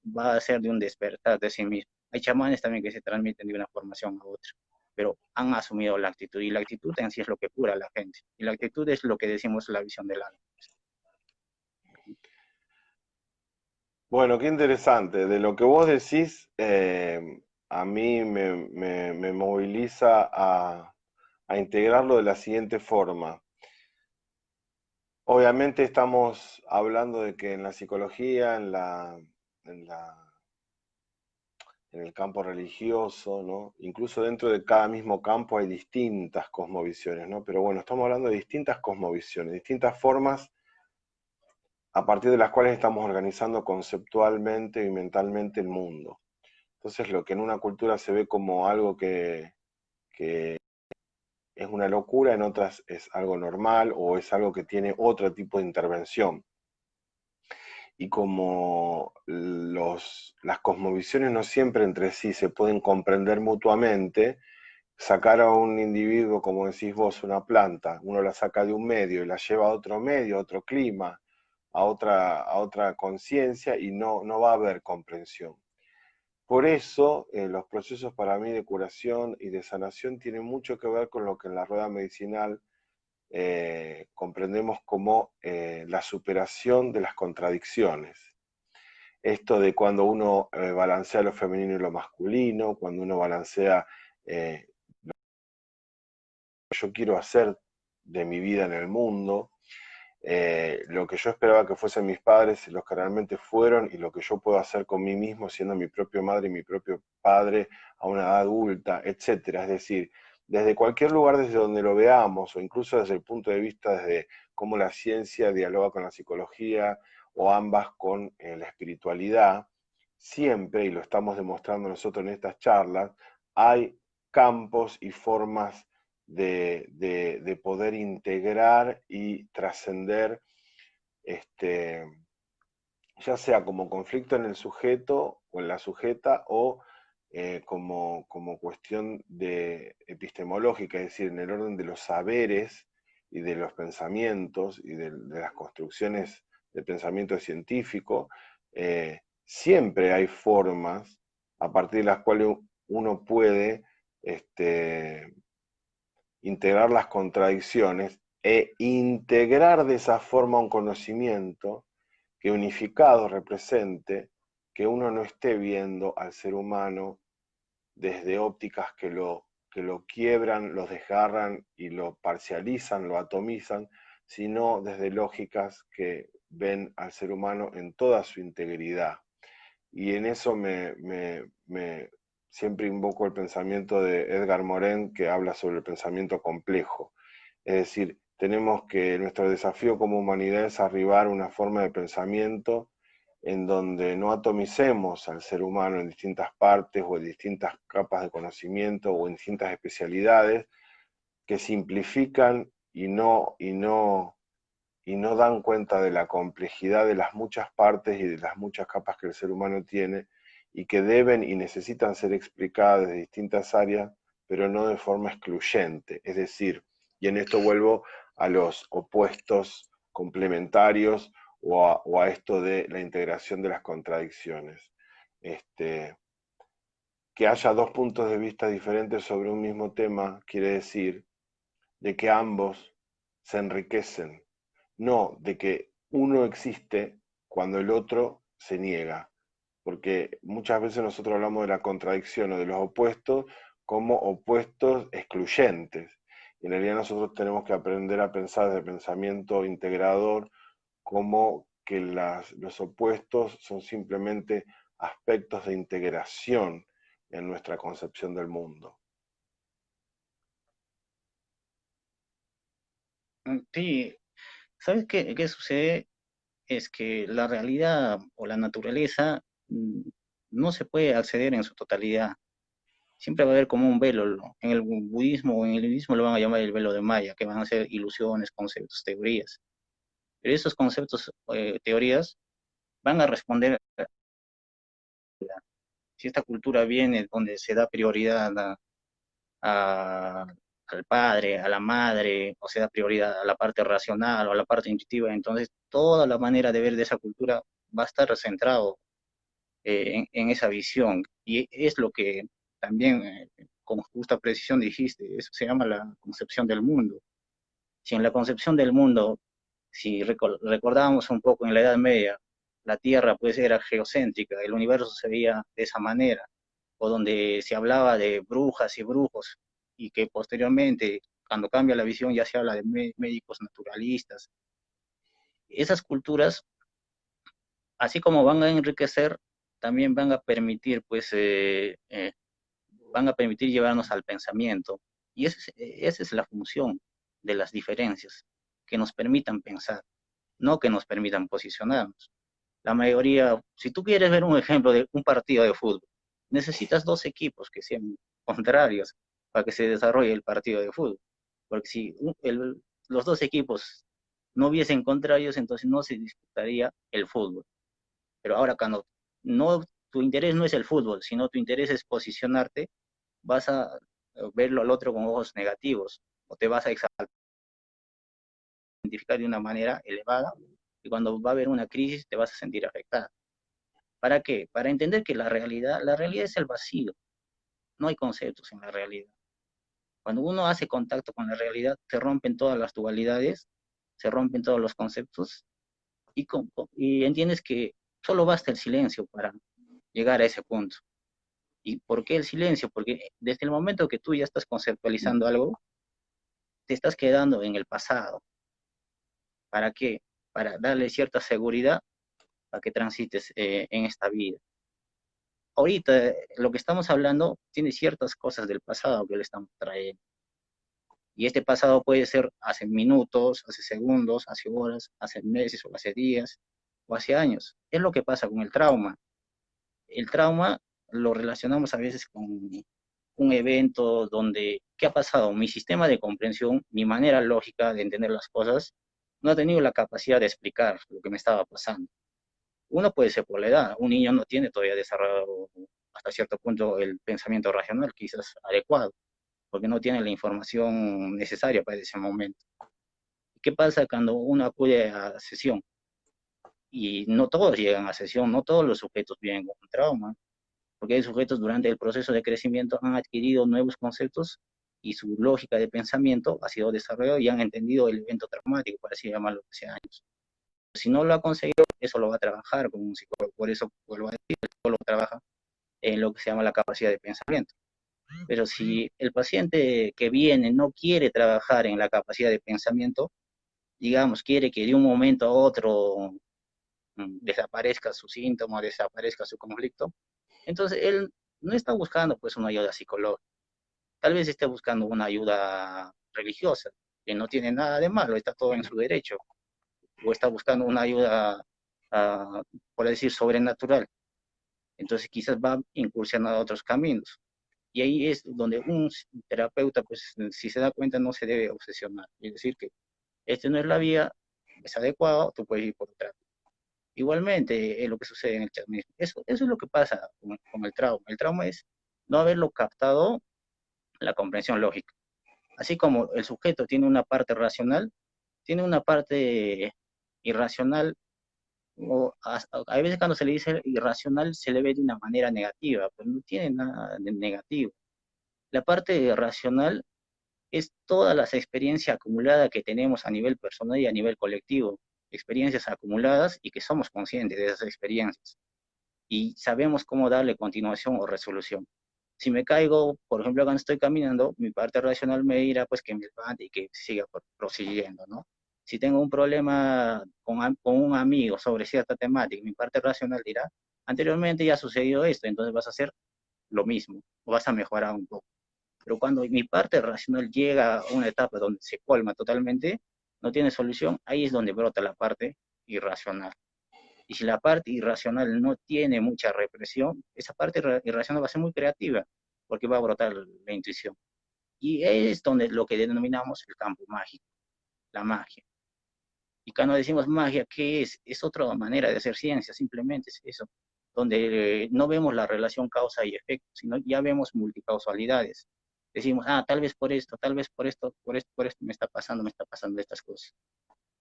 va a ser de un despertar de sí mismo. Hay chamanes también que se transmiten de una formación a otra, pero han asumido la actitud y la actitud en sí es lo que cura a la gente. Y la actitud es lo que decimos la visión del alma. Bueno, qué interesante. De lo que vos decís, a mí me moviliza a integrarlo de la siguiente forma. Obviamente estamos hablando de que en la psicología, en la- en el campo religioso, ¿no? Incluso dentro de cada mismo campo hay distintas cosmovisiones, ¿no? Pero bueno, estamos hablando de distintas cosmovisiones, distintas formas a partir de las cuales estamos organizando conceptualmente y mentalmente el mundo. Entonces, lo que en una cultura se ve como algo que es una locura, en otras es algo normal o es algo que tiene otro tipo de intervención. Y como las cosmovisiones no siempre entre sí se pueden comprender mutuamente, sacar a un individuo, como decís vos, una planta, uno la saca de un medio y la lleva a otro medio, a otro clima, a otra conciencia y no va a haber comprensión. Por eso, los procesos para mí de curación y de sanación tienen mucho que ver con lo que en la rueda medicinal comprendemos como la superación de las contradicciones. Esto de cuando uno balancea lo femenino y lo masculino, cuando uno balancea eh, lo que yo quiero hacer de mi vida en el mundo, lo que yo esperaba que fuesen mis padres, los que realmente fueron, y lo que yo puedo hacer con mí mismo, siendo mi propia madre y mi propio padre a una edad adulta, etcétera. Es decir, desde cualquier lugar desde donde lo veamos, o incluso desde el punto de vista desde cómo la ciencia dialoga con la psicología, o ambas con la espiritualidad, siempre, y lo estamos demostrando nosotros en estas charlas, hay campos y formas de poder integrar y trascender, este, ya sea como conflicto en el sujeto o en la sujeta o como cuestión de epistemológica, es decir, en el orden de los saberes y de los pensamientos y de las construcciones del pensamiento científico, siempre hay formas a partir de las cuales uno puede este, integrar las contradicciones e integrar de esa forma un conocimiento que unificado represente que uno no esté viendo al ser humano desde ópticas que lo quiebran, lo desgarran y lo parcializan, lo atomizan, sino desde lógicas que ven al ser humano en toda su integridad. Y en eso siempre invoco el pensamiento de Edgar Morin, que habla sobre el pensamiento complejo. Es decir, tenemos que, nuestro desafío como humanidad es arribar a una forma de pensamiento en donde no atomicemos al ser humano en distintas partes o en distintas capas de conocimiento o en distintas especialidades que simplifican y no dan cuenta de la complejidad de las muchas partes y de las muchas capas que el ser humano tiene y que deben y necesitan ser explicadas desde distintas áreas, pero no de forma excluyente. Es decir, y en esto vuelvo a los opuestos complementarios o a esto de la integración de las contradicciones. Este, que haya dos puntos de vista diferentes sobre un mismo tema quiere decir de que ambos se enriquecen, no de que uno existe cuando el otro se niega, porque muchas veces nosotros hablamos de la contradicción o de los opuestos como opuestos excluyentes. Y en realidad nosotros tenemos que aprender a pensar desde pensamiento integrador como que los opuestos son simplemente aspectos de integración en nuestra concepción del mundo. Sí, ¿sabes qué sucede? Es que la realidad o la naturaleza no se puede acceder en su totalidad. Siempre va a haber como un velo, ¿no? En el budismo o en el hinduismo lo van a llamar el velo de Maya, que van a ser ilusiones, conceptos, teorías. Pero esos conceptos, teorías, van a responder si esta cultura viene donde se da prioridad a- al padre, a la madre, o se da prioridad a la parte racional o a la parte intuitiva, entonces toda la manera de ver de esa cultura va a estar centrado en esa visión. Y es lo que también, con justa precisión dijiste, eso se llama la concepción del mundo. Si en la concepción del mundo, si recordábamos un poco en la Edad Media, la Tierra pues era geocéntrica, el universo se veía de esa manera, o donde se hablaba de brujas y brujos, y que posteriormente, cuando cambia la visión, ya se habla de médicos naturalistas. Esas culturas, así como van a enriquecer, también van a permitir, pues, van a permitir llevarnos al pensamiento. Y esa es la función de las diferencias, que nos permitan pensar, no que nos permitan posicionarnos. La mayoría, si tú quieres ver un ejemplo de un partido de fútbol, necesitas dos equipos que sean contrarios para que se desarrolle el partido de fútbol. Porque si los dos equipos no hubiesen contrarios, entonces no se disputaría el fútbol. Pero ahora cuando no, tu interés no es el fútbol, sino tu interés es posicionarte, vas a verlo al otro con ojos negativos o te vas a identificar de una manera elevada y cuando va a haber una crisis te vas a sentir afectada. ¿Para qué? Para entender que la realidad es el vacío, no hay conceptos en la realidad. Cuando uno hace contacto con la realidad, se rompen todas las dualidades, se rompen todos los conceptos y entiendes que solo basta el silencio para llegar a ese punto. ¿Y por qué el silencio? Porque desde el momento que tú ya estás conceptualizando algo, te estás quedando en el pasado. ¿Para qué? Para darle cierta seguridad a que transites en esta vida. Ahorita lo que estamos hablando tiene ciertas cosas del pasado que le estamos trayendo. Y este pasado puede ser hace minutos, hace segundos, hace horas, hace meses o hace días o hace años. Es lo que pasa con el trauma. el trauma lo relacionamos a veces con un evento donde, ¿qué ha pasado? Mi sistema de comprensión, mi manera lógica de entender las cosas, no ha tenido la capacidad de explicar lo que me estaba pasando. Uno puede ser por la edad, un niño no tiene todavía desarrollado hasta cierto punto el pensamiento racional, quizás adecuado, porque no tiene la información necesaria para ese momento. ¿Qué pasa cuando uno acude a sesión? Y no todos llegan a sesión, no todos los sujetos vienen con un trauma, porque hay sujetos durante el proceso de crecimiento han adquirido nuevos conceptos y su lógica de pensamiento ha sido desarrollada y han entendido el evento traumático, por así llamarlo, hace años. Si no lo ha conseguido, eso lo va a trabajar con un psicólogo, por eso vuelvo a decir, el psicólogo trabaja en lo que se llama la capacidad de pensamiento. Pero si el paciente que viene no quiere trabajar en la capacidad de pensamiento, digamos, quiere que de un momento a otro desaparezca su síntoma, desaparezca su conflicto, entonces él no está buscando pues una ayuda psicológica, tal vez esté buscando una ayuda religiosa, que no tiene nada de malo, está todo en su derecho, o está buscando una ayuda, uh, por decir, sobrenatural, entonces quizás va incursionando a otros caminos. Y ahí es donde un terapeuta, pues, si se da cuenta, no se debe obsesionar. Es decir, que este no es la vía, es adecuado, tú puedes ir por otra. Igualmente, es lo que sucede en el chamanismo. Eso es lo que pasa con el trauma. El trauma es no haberlo captado la comprensión lógica. Así como el sujeto tiene una parte racional, tiene una parte irracional, o a veces cuando se le dice irracional se le ve de una manera negativa, pero no tiene nada de negativo. La parte racional es todas las experiencias acumuladas que tenemos a nivel personal y a nivel colectivo, experiencias acumuladas y que somos conscientes de esas experiencias y sabemos cómo darle continuación o resolución. Si me caigo, por ejemplo, cuando estoy caminando, mi parte racional me dirá pues que me levante y que siga prosiguiendo, ¿no? Si tengo un problema con un amigo sobre cierta temática, mi parte racional dirá, anteriormente ya ha sucedido esto, entonces vas a hacer lo mismo, o vas a mejorar un poco. Pero cuando mi parte racional llega a una etapa donde se colma totalmente, no tiene solución, ahí es donde brota la parte irracional. Y si la parte irracional no tiene mucha represión, esa parte irracional va a ser muy creativa, porque va a brotar la intuición. Y es donde lo que denominamos el campo mágico, la magia. Y cuando decimos magia, ¿qué es? Es otra manera de hacer ciencia, simplemente es eso, donde no vemos la relación causa y efecto, sino ya vemos multicausalidades. Decimos, ah, tal vez por esto, tal vez por esto, por esto me está pasando estas cosas.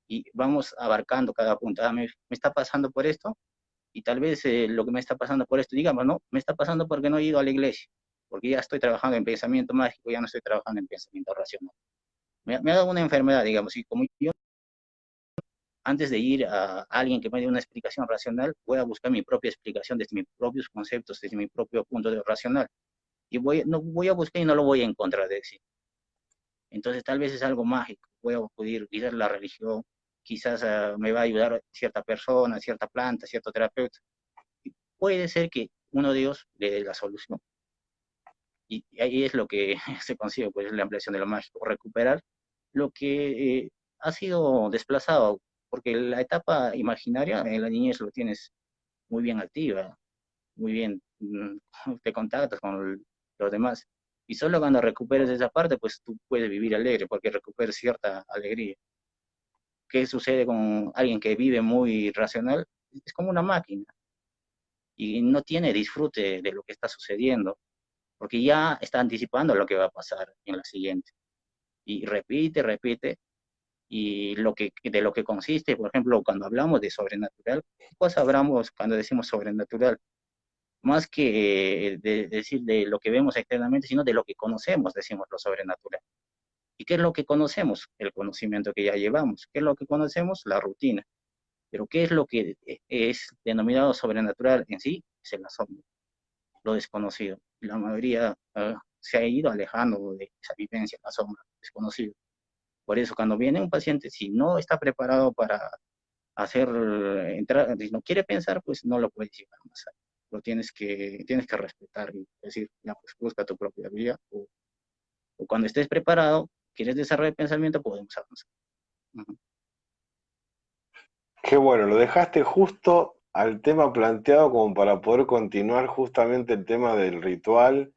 Y vamos abarcando cada punto. Ah, me está pasando por esto, y tal vez lo que me está pasando por esto, digamos, ¿no? Me está pasando porque no he ido a la iglesia, porque ya estoy trabajando en pensamiento mágico, ya no estoy trabajando en pensamiento racional. Me ha dado una enfermedad, digamos, y como yo, antes de ir a alguien que me dé una explicación racional, voy a buscar mi propia explicación desde mis propios conceptos, desde mi propio punto de racional. Y no voy a buscar y no lo voy a encontrar de sí. Entonces tal vez es algo mágico, voy a acudir, quizás la religión, quizás me va a ayudar cierta persona, cierta planta, cierto terapeuta. Y puede ser que uno de ellos le dé la solución. Y ahí es lo que se consigue, pues la ampliación de lo mágico, recuperar lo que ha sido desplazado, porque la etapa imaginaria en la niñez lo tienes muy bien activa, muy bien, te contactas con los demás. Y solo cuando recuperes esa parte, pues tú puedes vivir alegre, porque recuperas cierta alegría. ¿Qué sucede con alguien que vive muy racional? Es como una máquina y no tiene disfrute de lo que está sucediendo, porque ya está anticipando lo que va a pasar en la siguiente. Y repite, repite, y de lo que consiste, por ejemplo, cuando hablamos de sobrenatural, ¿qué cosa hablamos cuando decimos sobrenatural? Más que de decir de lo que vemos externamente, sino de lo que conocemos, decimos lo sobrenatural. ¿Y qué es lo que conocemos? El conocimiento que ya llevamos. ¿Qué es lo que conocemos? La rutina. Pero ¿qué es lo que es denominado sobrenatural en sí? Es el asombro, lo desconocido. La mayoría se ha ido alejando de esa vivencia, el asombro, desconocido. Por eso, cuando viene un paciente, si no está preparado para hacer entrar, si no quiere pensar, pues no lo puedes llevar más allá. Lo tienes que respetar y decir, ya, pues busca tu propia vía, o cuando estés preparado, quieres desarrollar pensamiento, podemos avanzar. Uh -huh. Qué bueno, lo dejaste justo al tema planteado como para poder continuar justamente el tema del ritual,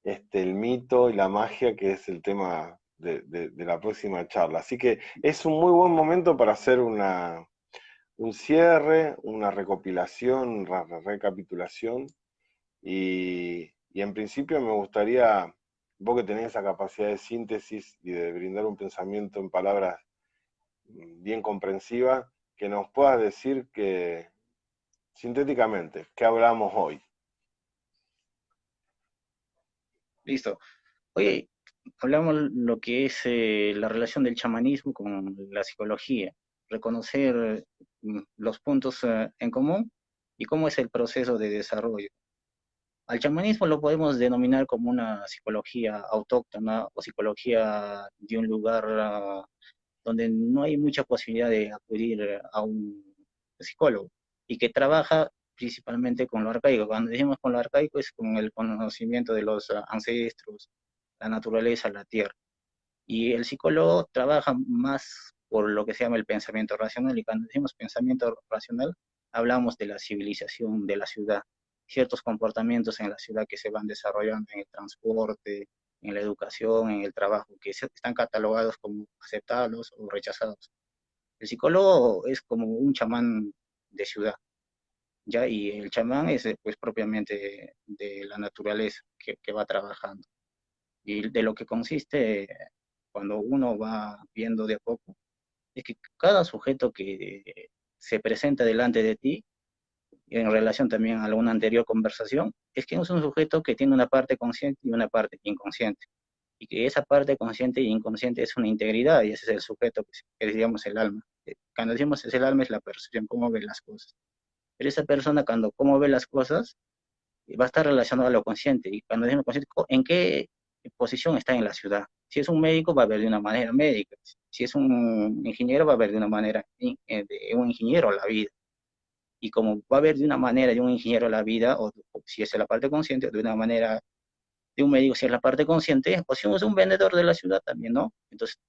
el mito y la magia, que es el tema de la próxima charla. Así que es un muy buen momento para hacer un cierre, una recopilación, una recapitulación. Y en principio me gustaría, vos que tenés esa capacidad de síntesis y de brindar un pensamiento en palabras bien comprensivas, que nos puedas decir que, sintéticamente, ¿qué hablamos hoy? Listo. Oye, hablamos lo que es la relación del chamanismo con la psicología, reconocer los puntos en común y cómo es el proceso de desarrollo. Al chamanismo lo podemos denominar como una psicología autóctona o psicología de un lugar donde no hay mucha posibilidad de acudir a un psicólogo y que trabaja principalmente con lo arcaico. Cuando decimos con lo arcaico es con el conocimiento de los ancestros, la naturaleza, la tierra. Y el psicólogo trabaja más por lo que se llama el pensamiento racional, y cuando decimos pensamiento racional, hablamos de la civilización, de la ciudad, ciertos comportamientos en la ciudad que se van desarrollando en el transporte, en la educación, en el trabajo, que están catalogados como aceptados o rechazados. El psicólogo es como un chamán de ciudad, ¿ya? Y el chamán es pues propiamente de la naturaleza que va trabajando. Y de lo que consiste cuando uno va viendo de a poco, es que cada sujeto que se presenta delante de ti, en relación también a una anterior conversación, es que es un sujeto que tiene una parte consciente y una parte inconsciente. Y que esa parte consciente y inconsciente es una integridad, y ese es el sujeto que es, digamos, el alma. Cuando decimos es el alma, es la percepción, cómo ve las cosas. Pero esa persona, cuando cómo ve las cosas, va a estar relacionado a lo consciente. Y cuando decimos consciente, ¿en qué posición está en la ciudad? Si es un médico, va a ver de una manera médica. Si es un ingeniero, va a ver de una manera de un ingeniero la vida. Y como va a ver de una manera de un ingeniero la vida, o si es la parte consciente, de una manera de un médico, si es la parte consciente, o si es un vendedor de la ciudad también, ¿no? Entonces,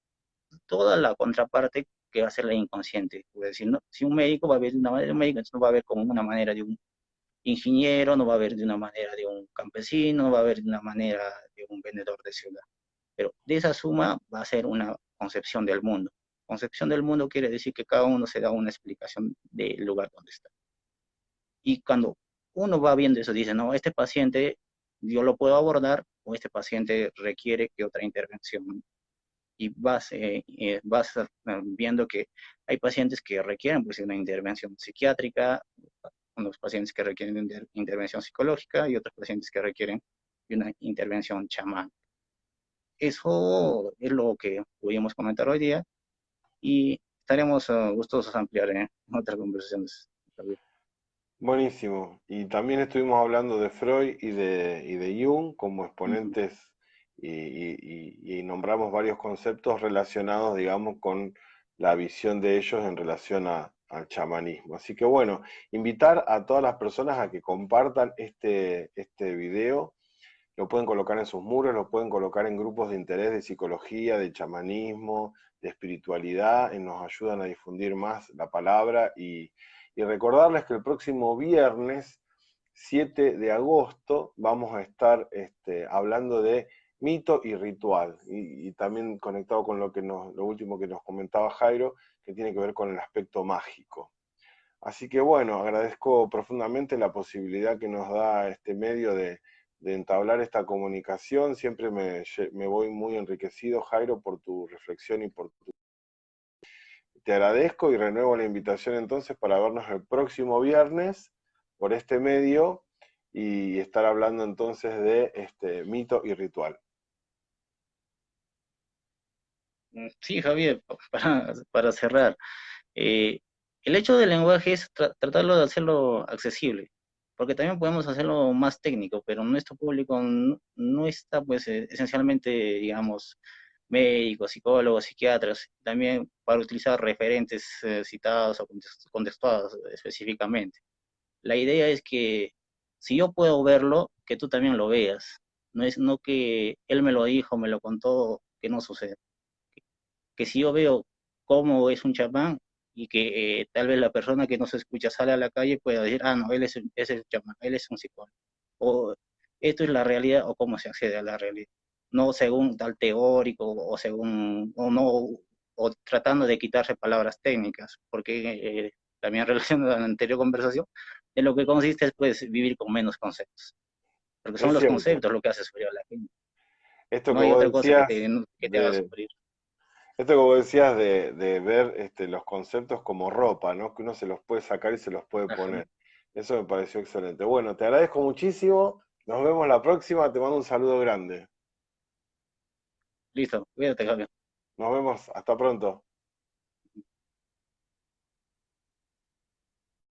toda la contraparte que va a ser la inconsciente. Es decir, ¿no? Si un médico va a ver de una manera de un médico, entonces no va a ver como una manera de un ingeniero, no va a haber de una manera de un campesino, no va a haber de una manera de un vendedor de ciudad. Pero de esa suma va a ser una concepción del mundo. Concepción del mundo quiere decir que cada uno se da una explicación del lugar donde está. Y cuando uno va viendo eso, dice, no, este paciente yo lo puedo abordar o este paciente requiere que otra intervención. Y vas viendo que hay pacientes que requieren pues, una intervención psiquiátrica, unos pacientes que requieren de intervención psicológica y otros pacientes que requieren de una intervención chamán. Eso es lo que pudimos comentar hoy día y estaremos gustosos de ampliar en otras conversaciones. Buenísimo. Y también estuvimos hablando de Freud y de Jung como Ujú. exponentes y nombramos varios conceptos relacionados, digamos, con la visión de ellos en relación al chamanismo. Así que bueno, invitar a todas las personas a que compartan este video. Lo pueden colocar en sus muros, lo pueden colocar en grupos de interés de psicología, de chamanismo, de espiritualidad, y nos ayudan a difundir más la palabra y recordarles que el próximo viernes 7 de agosto vamos a estar hablando de mito y ritual, y también conectado con lo último que nos comentaba Jairo, que tiene que ver con el aspecto mágico. Así que bueno, agradezco profundamente la posibilidad que nos da este medio de entablar esta comunicación. Siempre me voy muy enriquecido, Jairo, por tu reflexión y por tu... Te agradezco y renuevo la invitación entonces para vernos el próximo viernes por este medio y estar hablando entonces de este mito y ritual. Sí, Javier, para cerrar, eh, el hecho del lenguaje es tratarlo de hacerlo accesible, porque también podemos hacerlo más técnico, pero nuestro público no está, pues, esencialmente, digamos, médicos, psicólogos, psiquiatras, también para utilizar referentes citados o contextuados específicamente. La idea es que si yo puedo verlo, que tú también lo veas. No es no que él me lo dijo, me lo contó, que no sucede. Que si yo veo cómo es un chamán, y que tal vez la persona que no se escucha sale a la calle pueda decir, ah, no, es el chamán, él es un psicólogo. O esto es la realidad o cómo se accede a la realidad. No según tal teórico o según, o no, o tratando de quitarse palabras técnicas, porque también relacionado a la anterior conversación, en lo que consiste es pues vivir con menos conceptos, porque son Es los cierto. conceptos lo que hace sufrir a la gente. Esto No que hay vos otra cosa que decías que te haga de, sufrir. esto que vos decías de ver los conceptos como ropa, ¿no? Que uno se los puede sacar y se los puede Ajá. poner. Eso me pareció excelente. Bueno, te agradezco muchísimo. Nos vemos la próxima. Te mando un saludo grande. Listo, cuídate, Javier. Nos vemos. Hasta pronto.